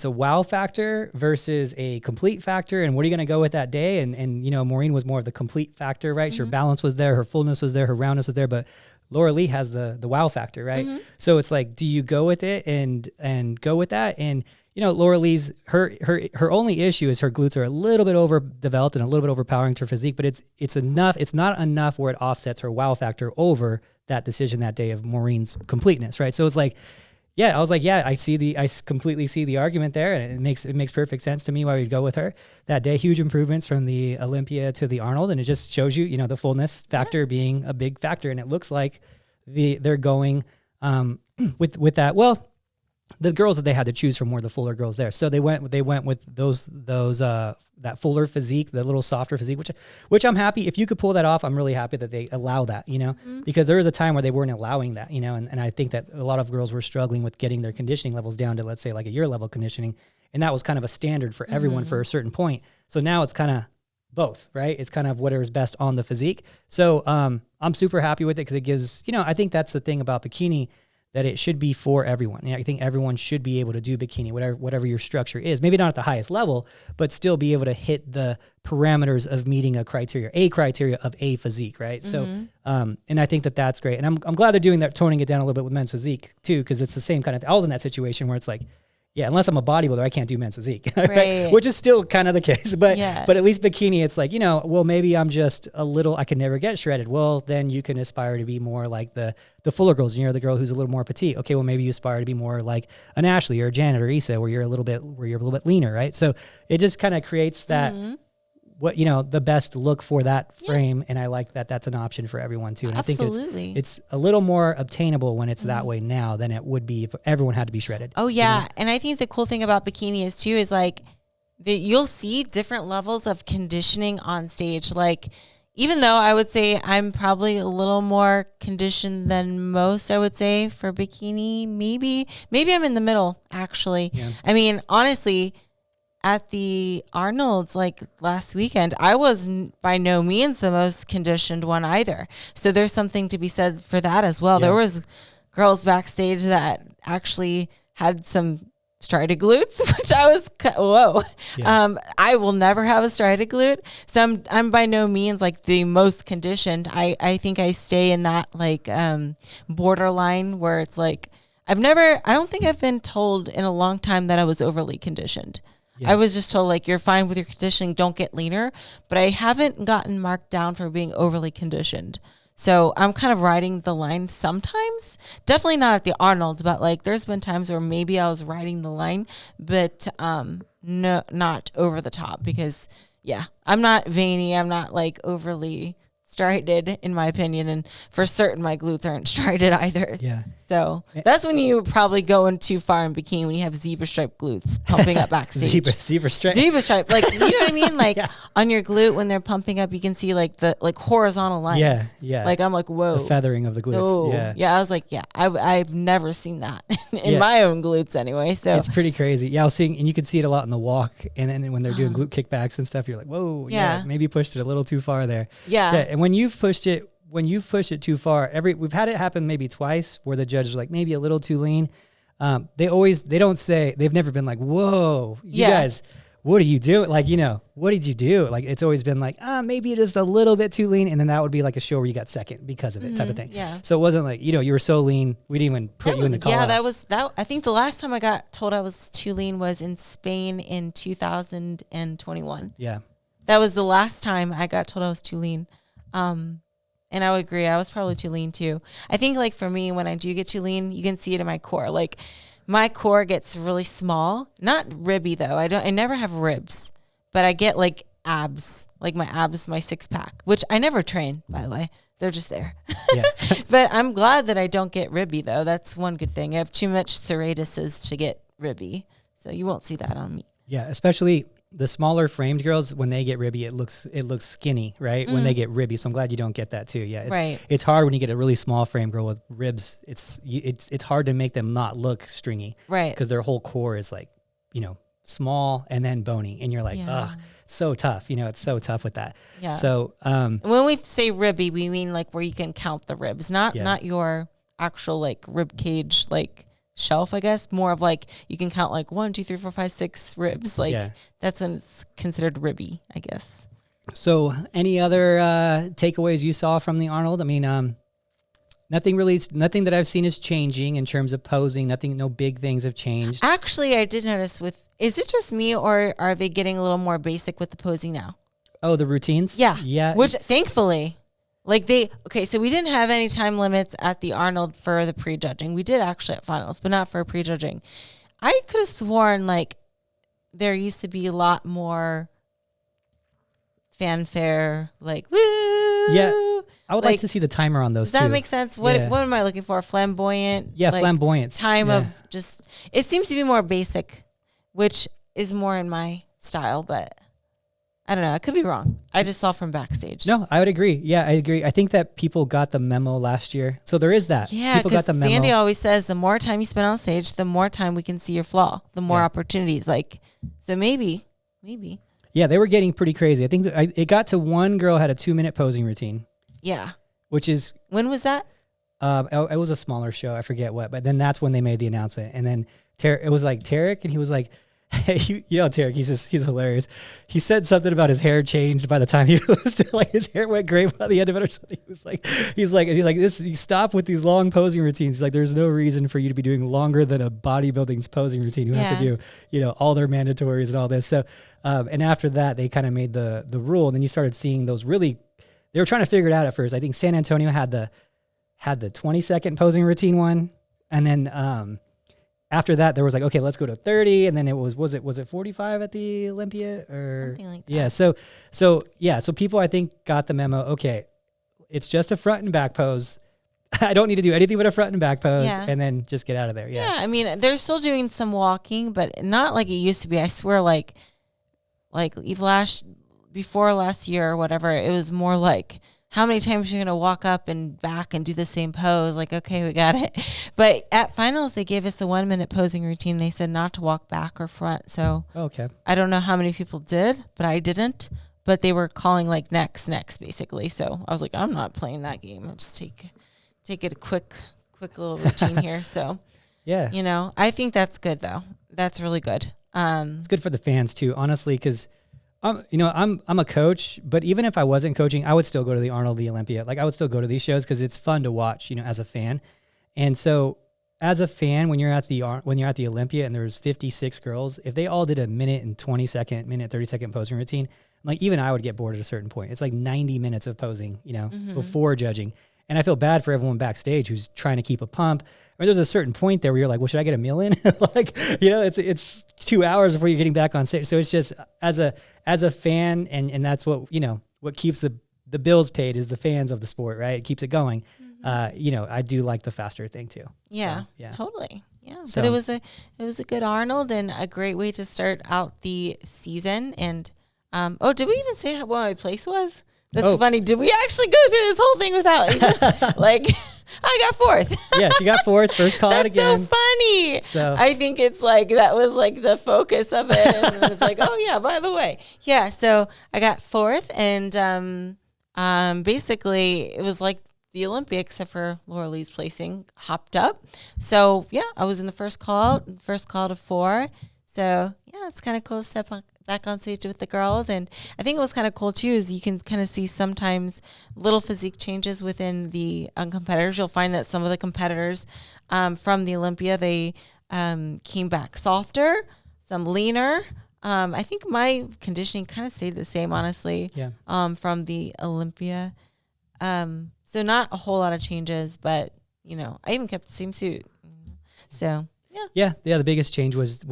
wow factor versus a complete factor. And what are you going to go with that day? And Maureen was more of the complete factor, right? Mm-hmm. Her balance was there, her fullness was there, her roundness was there, but Laura Lee has the wow factor, right? Mm-hmm. So it's like, do you go with it and go with that? And Laura Lee's her only issue is her glutes are a little bit overdeveloped and a little bit overpowering to her physique, but it's enough. It's not enough where it offsets her wow factor over that decision that day of Maureen's completeness, right? So it's like, I was like, I completely see the argument there, and it makes perfect sense to me why we'd go with her that day. Huge improvements from the Olympia to the Arnold, and it just shows you, the fullness factor being a big factor, and it looks like they're going with that. Well, the girls that they had to choose from were the fuller girls there, so they went with those that fuller physique, the little softer physique, which I'm happy. If you could pull that off, I'm really happy that they allow that, mm-hmm. because there was a time where they weren't allowing that, and I think that a lot of girls were struggling with getting their conditioning levels down to, let's say, like a year level conditioning, and that was kind of a standard for everyone mm-hmm. for a certain point. So now it's kind of both, right? It's kind of whatever's best on the physique. So I'm super happy with it because it gives, I think that's the thing about bikini, that it should be for everyone. I think everyone should be able to do bikini, whatever your structure is. Maybe not at the highest level, but still be able to hit the parameters of meeting a criteria of a physique, right? Mm-hmm. So, and I think that that's great. And I'm glad they're doing that, toning it down a little bit with men's physique too, because it's the same kind of, I was in that situation where it's like, unless I'm a bodybuilder, I can't do men's physique, right? Which is still kind of the case. But at least bikini, it's like, well, maybe I'm just a little, I can never get shredded. Well, then you can aspire to be more like the fuller girls, and you're the girl who's a little more petite. Okay, well, maybe you aspire to be more like an Ashley or a Janet or Issa, where you're a little bit leaner, right? So it just kind of creates that, mm-hmm. The best look for that frame. And I like that that's an option for everyone too. And Absolutely. I think it's a little more obtainable when it's mm-hmm. that way now than it would be if everyone had to be shredded. Oh yeah. And I think the cool thing about bikini is like you'll see different levels of conditioning on stage. Like, even though I would say I'm probably a little more conditioned than most, I would say for bikini, maybe I'm in the middle actually. Yeah. I mean, honestly, at the Arnold's like last weekend, I was by no means the most conditioned one either. So there's something to be said for that as well. Yeah. There was girls backstage that actually had some striated glutes, which I was, whoa. Yeah. I will never have a striated glute. So I'm by no means like the most conditioned. I think I stay in that like borderline where it's like, I don't think I've been told in a long time that I was overly conditioned. Yeah. I was just told, like, you're fine with your conditioning, don't get leaner. But I haven't gotten marked down for being overly conditioned. So I'm kind of riding the line sometimes. Definitely not at the Arnold's, but, like, there's been times where maybe I was riding the line, but no, not over the top because, I'm not veiny. I'm not, like, overly striated, in my opinion. And for certain, my glutes aren't striated either. Yeah. So that's when you probably going too far in bikini, when you have zebra stripe glutes pumping up backstage. zebra stripe. Zebra stripe. Like, you know what I mean? Like on your glute, when they're pumping up, you can see like the horizontal lines. Yeah. Yeah. Like I'm like, whoa. The feathering of the glutes. Oh, yeah. I was like, I've never seen that in my own glutes anyway. So it's pretty crazy. Yeah. I was seeing, and you can see it a lot in the walk. And then when they're doing glute kickbacks and stuff, you're like, whoa, maybe you pushed it a little too far there. Yeah. And when you've pushed it too far, we've had it happen maybe twice where the judge is like maybe a little too lean. They don't say, they've never been like, whoa, you guys, what are you doing? Like, what did you do? Like, it's always been like, maybe it is a little bit too lean. And then that would be like a show where you got second because of it, type of thing. Yeah. So it wasn't like, you were so lean, we didn't even put you in the call. Yeah, that. I think the last time I got told I was too lean was in Spain in 2021. Yeah. That was the last time I got told I was too lean. And I would agree. I was probably too lean too. I think like for me, when I do get too lean, you can see it in my core. Like my core gets really small, not ribby though. I never have ribs, but I get like abs, like my abs, my six pack, which I never train, by the way. They're just there. Yeah. But I'm glad that I don't get ribby though. That's one good thing. I have too much serratuses to get ribby. So you won't see that on me. Yeah. Especially the smaller framed girls, when they get ribby, it looks skinny, right? When they get ribby. So I'm glad you don't get that too. Yeah. It's hard when you get a really small frame girl with ribs. It's hard to make them not look stringy. Right. Because their whole core is like, small, and then bony. And you're like, ugh, so tough. It's so tough with that. Yeah. So when we say ribby, we mean like where you can count the ribs, not your actual like rib cage like shelf, I guess. More of like you can count like 1, 2, 3, 4, 5, 6 ribs. Like that's when it's considered ribby, I guess. So any other takeaways you saw from the Arnold? I mean, nothing that I've seen is changing in terms of posing. No big things have changed. Actually, I did notice is it just me or are they getting a little more basic with the posing now? Oh, the routines? Yeah. Yeah. Which thankfully, like so we didn't have any time limits at the Arnold for the prejudging. We did actually at finals, but not for prejudging. I could have sworn like there used to be a lot more fanfare, like woo. Yeah, I would like to see the timer on those. Does that make sense? What am I looking for? Flamboyant. Yeah, like flamboyant. Time of just. It seems to be more basic, which is more in my style, but I don't know. I could be wrong. I just saw from backstage. No, I would agree. Yeah, I agree. I think that people got the memo last year, so there is that. Yeah, because Sandy always says the more time you spend on stage, the more time we can see your flaw, the more opportunities. Like, so maybe. Yeah, they were getting pretty crazy. I think it got to one girl had a 2-minute posing routine. Yeah. Which is... When was that? It was a smaller show. I forget what. But then that's when they made the announcement. And then it was like Tarek, and he was like... Tarek, he's hilarious. He said something about his hair changed by the time he was doing, like his hair went gray by the end of it or something. He's like this. You stop with these long posing routines. He's like, there's no reason for you to be doing longer than a bodybuilding's posing routine. You have to do, all their mandatories and all this. So, and after that, they kind of made the rule, and then you started seeing those really. They were trying to figure it out at first. I think San Antonio had the 20-second posing routine one, and then. After that, there was like, okay, let's go to 30, and then it was it 45 at the Olympia or something like that? Yeah, so people I think got the memo. Okay, it's just a front and back pose. I don't need to do anything but a front and back pose, and then just get out of there. Yeah, I mean, they're still doing some walking, but not like it used to be. I swear, like before last year or whatever, it was more like. How many times you're going to walk up and back and do the same pose? Like, okay, we got it. But at finals, they gave us a 1-minute posing routine. They said not to walk back or front. So I don't know how many people did, but I didn't. But they were calling like next, basically. So I was like, I'm not playing that game. I'll just take it a quick little routine here. So, I think that's good, though. That's really good. It's good for the fans, too, honestly, because... I'm a coach, but even if I wasn't coaching, I would still go to the Arnold, the Olympia. Like I would still go to these shows because it's fun to watch, as a fan. And so, as a fan, when you're at the Olympia and there's 56 girls, if they all did a minute 30-second posing routine, like even I would get bored at a certain point. It's like 90 minutes of posing, before judging. And I feel bad for everyone backstage who's trying to keep a pump. Or there's a certain point there where you're like, well, should I get a meal in? It's 2 hours before you're getting back on stage. So it's just as a fan, and that's what what keeps the bills paid is the fans of the sport, right? It keeps it going. Mm-hmm. I do like the faster thing too. Yeah, so, yeah, totally. Yeah, so, but it was a good Arnold and a great way to start out the season. And did we even say what my place was? That's funny. Did we actually go through this whole thing without like? I got fourth. Yeah, she got fourth. First call out again. That's so funny. So I think it's like that was like the focus of it. And it's like, oh yeah, by the way. Yeah, so I got fourth, and basically it was like the Olympia, except for Laura Lee's placing, hopped up. So yeah, I was in the first call to 4. So yeah, it's kind of cool to step back on stage with the girls. And I think it was kind of cool too is you can kind of see sometimes little physique changes within the competitors. You'll find that some of the competitors from the Olympia, they came back softer, some leaner. I think my conditioning kind of stayed the same, honestly, from the Olympia. So not a whole lot of changes, but I even kept the same suit. So Yeah. The biggest change was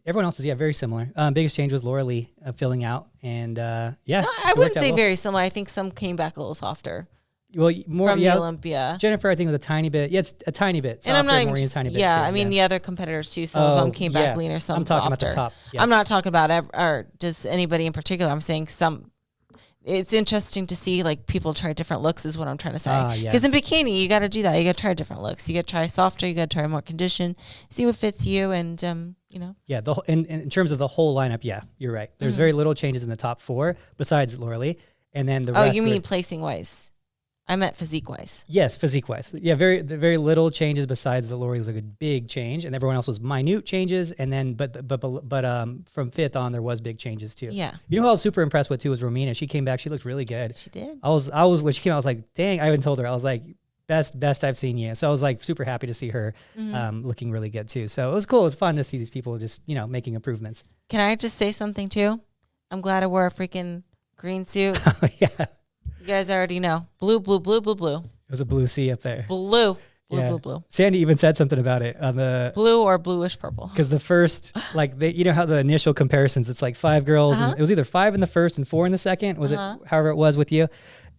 everyone else's. Yeah, very similar. Biggest change was Laura Lee filling out, and no, I wouldn't say very similar. I think some came back a little softer. Well, more from the Olympia. Jennifer, I think, was a tiny bit. Yeah, it's a tiny bit. Softer, and I'm not even. Maureen's tiny bit. Yeah, too, I mean the other competitors too. Some of them came back leaner. Some I'm talking softer. about the top. Yes. I'm not talking about or just anybody in particular. I'm saying some. it's interesting to see like people try different looks is what I'm trying to say. Yeah. Because in bikini, you got to do that. You got to try different looks. You got to try softer. You got to try more condition. See what fits you, and you know. Yeah, in terms of the whole lineup, yeah, you're right. There's very little changes in the top 4 besides Lauralee, and then the rest. Oh, you mean placing wise? I meant physique wise. Yes, physique wise. Yeah, very little changes besides the Lauralee was like a big change, and everyone else was minute changes. And then, but from 5th on, there was big changes too. Yeah. You know who I was super impressed with too was Romina. She came back. She looked really good. She did. I was when she came out, I was like, dang. I even told her I was like, best I've seen you. So I was like super happy to see her looking really good too. So it was cool. It was fun to see these people just making improvements. Can I just say something too? I'm glad I wore a freaking green suit. Yeah. You guys already know. Blue. It was a blue sea up there. Blue. Yeah. Blue. Sandy even said something about it on the blue or bluish purple. Because the first, like, you know how the initial comparisons, it's like 5 girls. And it was either 5 in the first and 4 in the second. Was it however it was with you?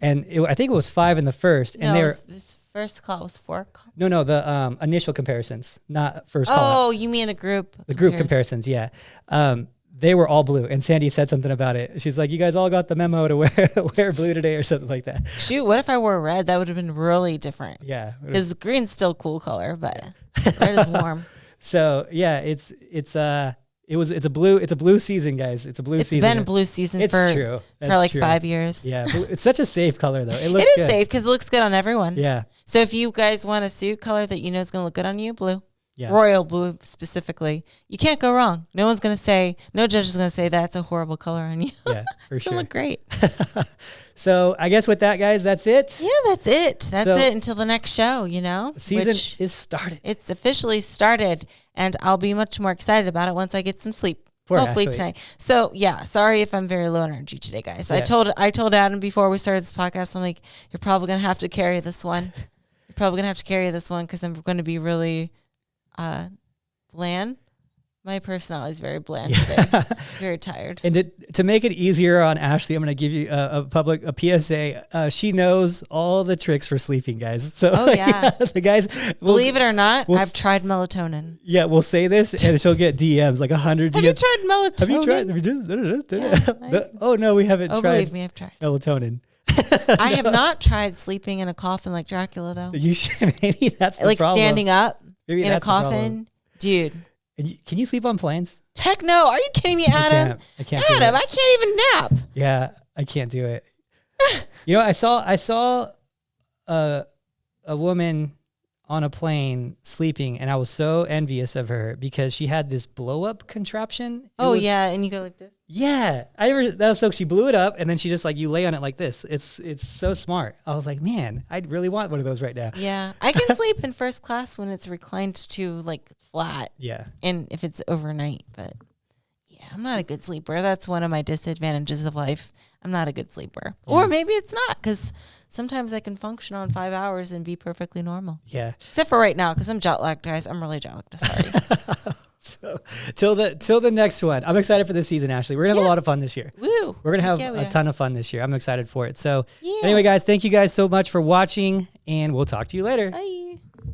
And I think it was 5 in the first. And no, it was first call was 4. No, the initial comparisons, not first call. Oh, you mean the group? The group comparisons, yeah. They were all blue, and Sandy said something about it. She's like, "You guys all got the memo to wear blue today," or something like that. Shoot, what if I wore red? That would have been really different. Yeah, because green's still cool color, but red is warm. So yeah, it's a blue season, guys. It's a blue season. It's been a blue season for like 5 years. Yeah, it's such a safe color though. It is good. safe because it looks good on everyone. Yeah. So if you guys want a suit color that you know is going to look good on you, blue. Yeah. Royal blue specifically. You can't go wrong. No judge is going to say that's a horrible color on you. Yeah, for sure. Look great. So I guess with that, guys, that's it. Yeah, that's it. That's it until the next show, Season is started. It's officially started, and I'll be much more excited about it once I get some sleep. Hopefully tonight. So yeah, sorry if I'm very low energy today, guys. Yeah. I told Adam before we started this podcast, I'm like, you're probably going to have to carry this one. Because I'm going to be really... bland. My personality is very bland today. Very tired. And to make it easier on Ashley, I'm going to give you a PSA. She knows all the tricks for sleeping, guys. So the guys, believe it or not, I've tried melatonin. Yeah, we'll say this, and she'll get DMs like 100 DMs. Have you tried melatonin? Have you tried? Oh no, we haven't tried. Believe me, I've tried melatonin. I have not tried sleeping in a coffin like Dracula though. You should. Maybe that's the like problem. Standing up maybe in a coffin, dude. And can you sleep on planes? Heck no! Are you kidding me, Adam? I can't. Adam, I can't even nap. Yeah, I can't do it. I saw a woman on a plane sleeping, and I was so envious of her because she had this blow up contraption. And you go like this. Yeah, that was so she blew it up, and then she just like you lay on it like this. It's so smart. I was like, man, I'd really want one of those right now. Yeah, I can sleep in first class when it's reclined to like flat. Yeah, and if it's overnight, but yeah, I'm not a good sleeper. That's one of my disadvantages of life. I'm not a good sleeper, or maybe it's not because sometimes I can function on 5 hours and be perfectly normal. Yeah, except for right now because I'm jet lagged, guys. I'm really jet lagged. Sorry. So till the next one, I'm excited for this season, Ashley. We're gonna have a lot of fun this year. Woo! We're gonna have a ton of fun this year. I'm excited for it. So anyway, guys, thank you guys so much for watching, and we'll talk to you later. Bye.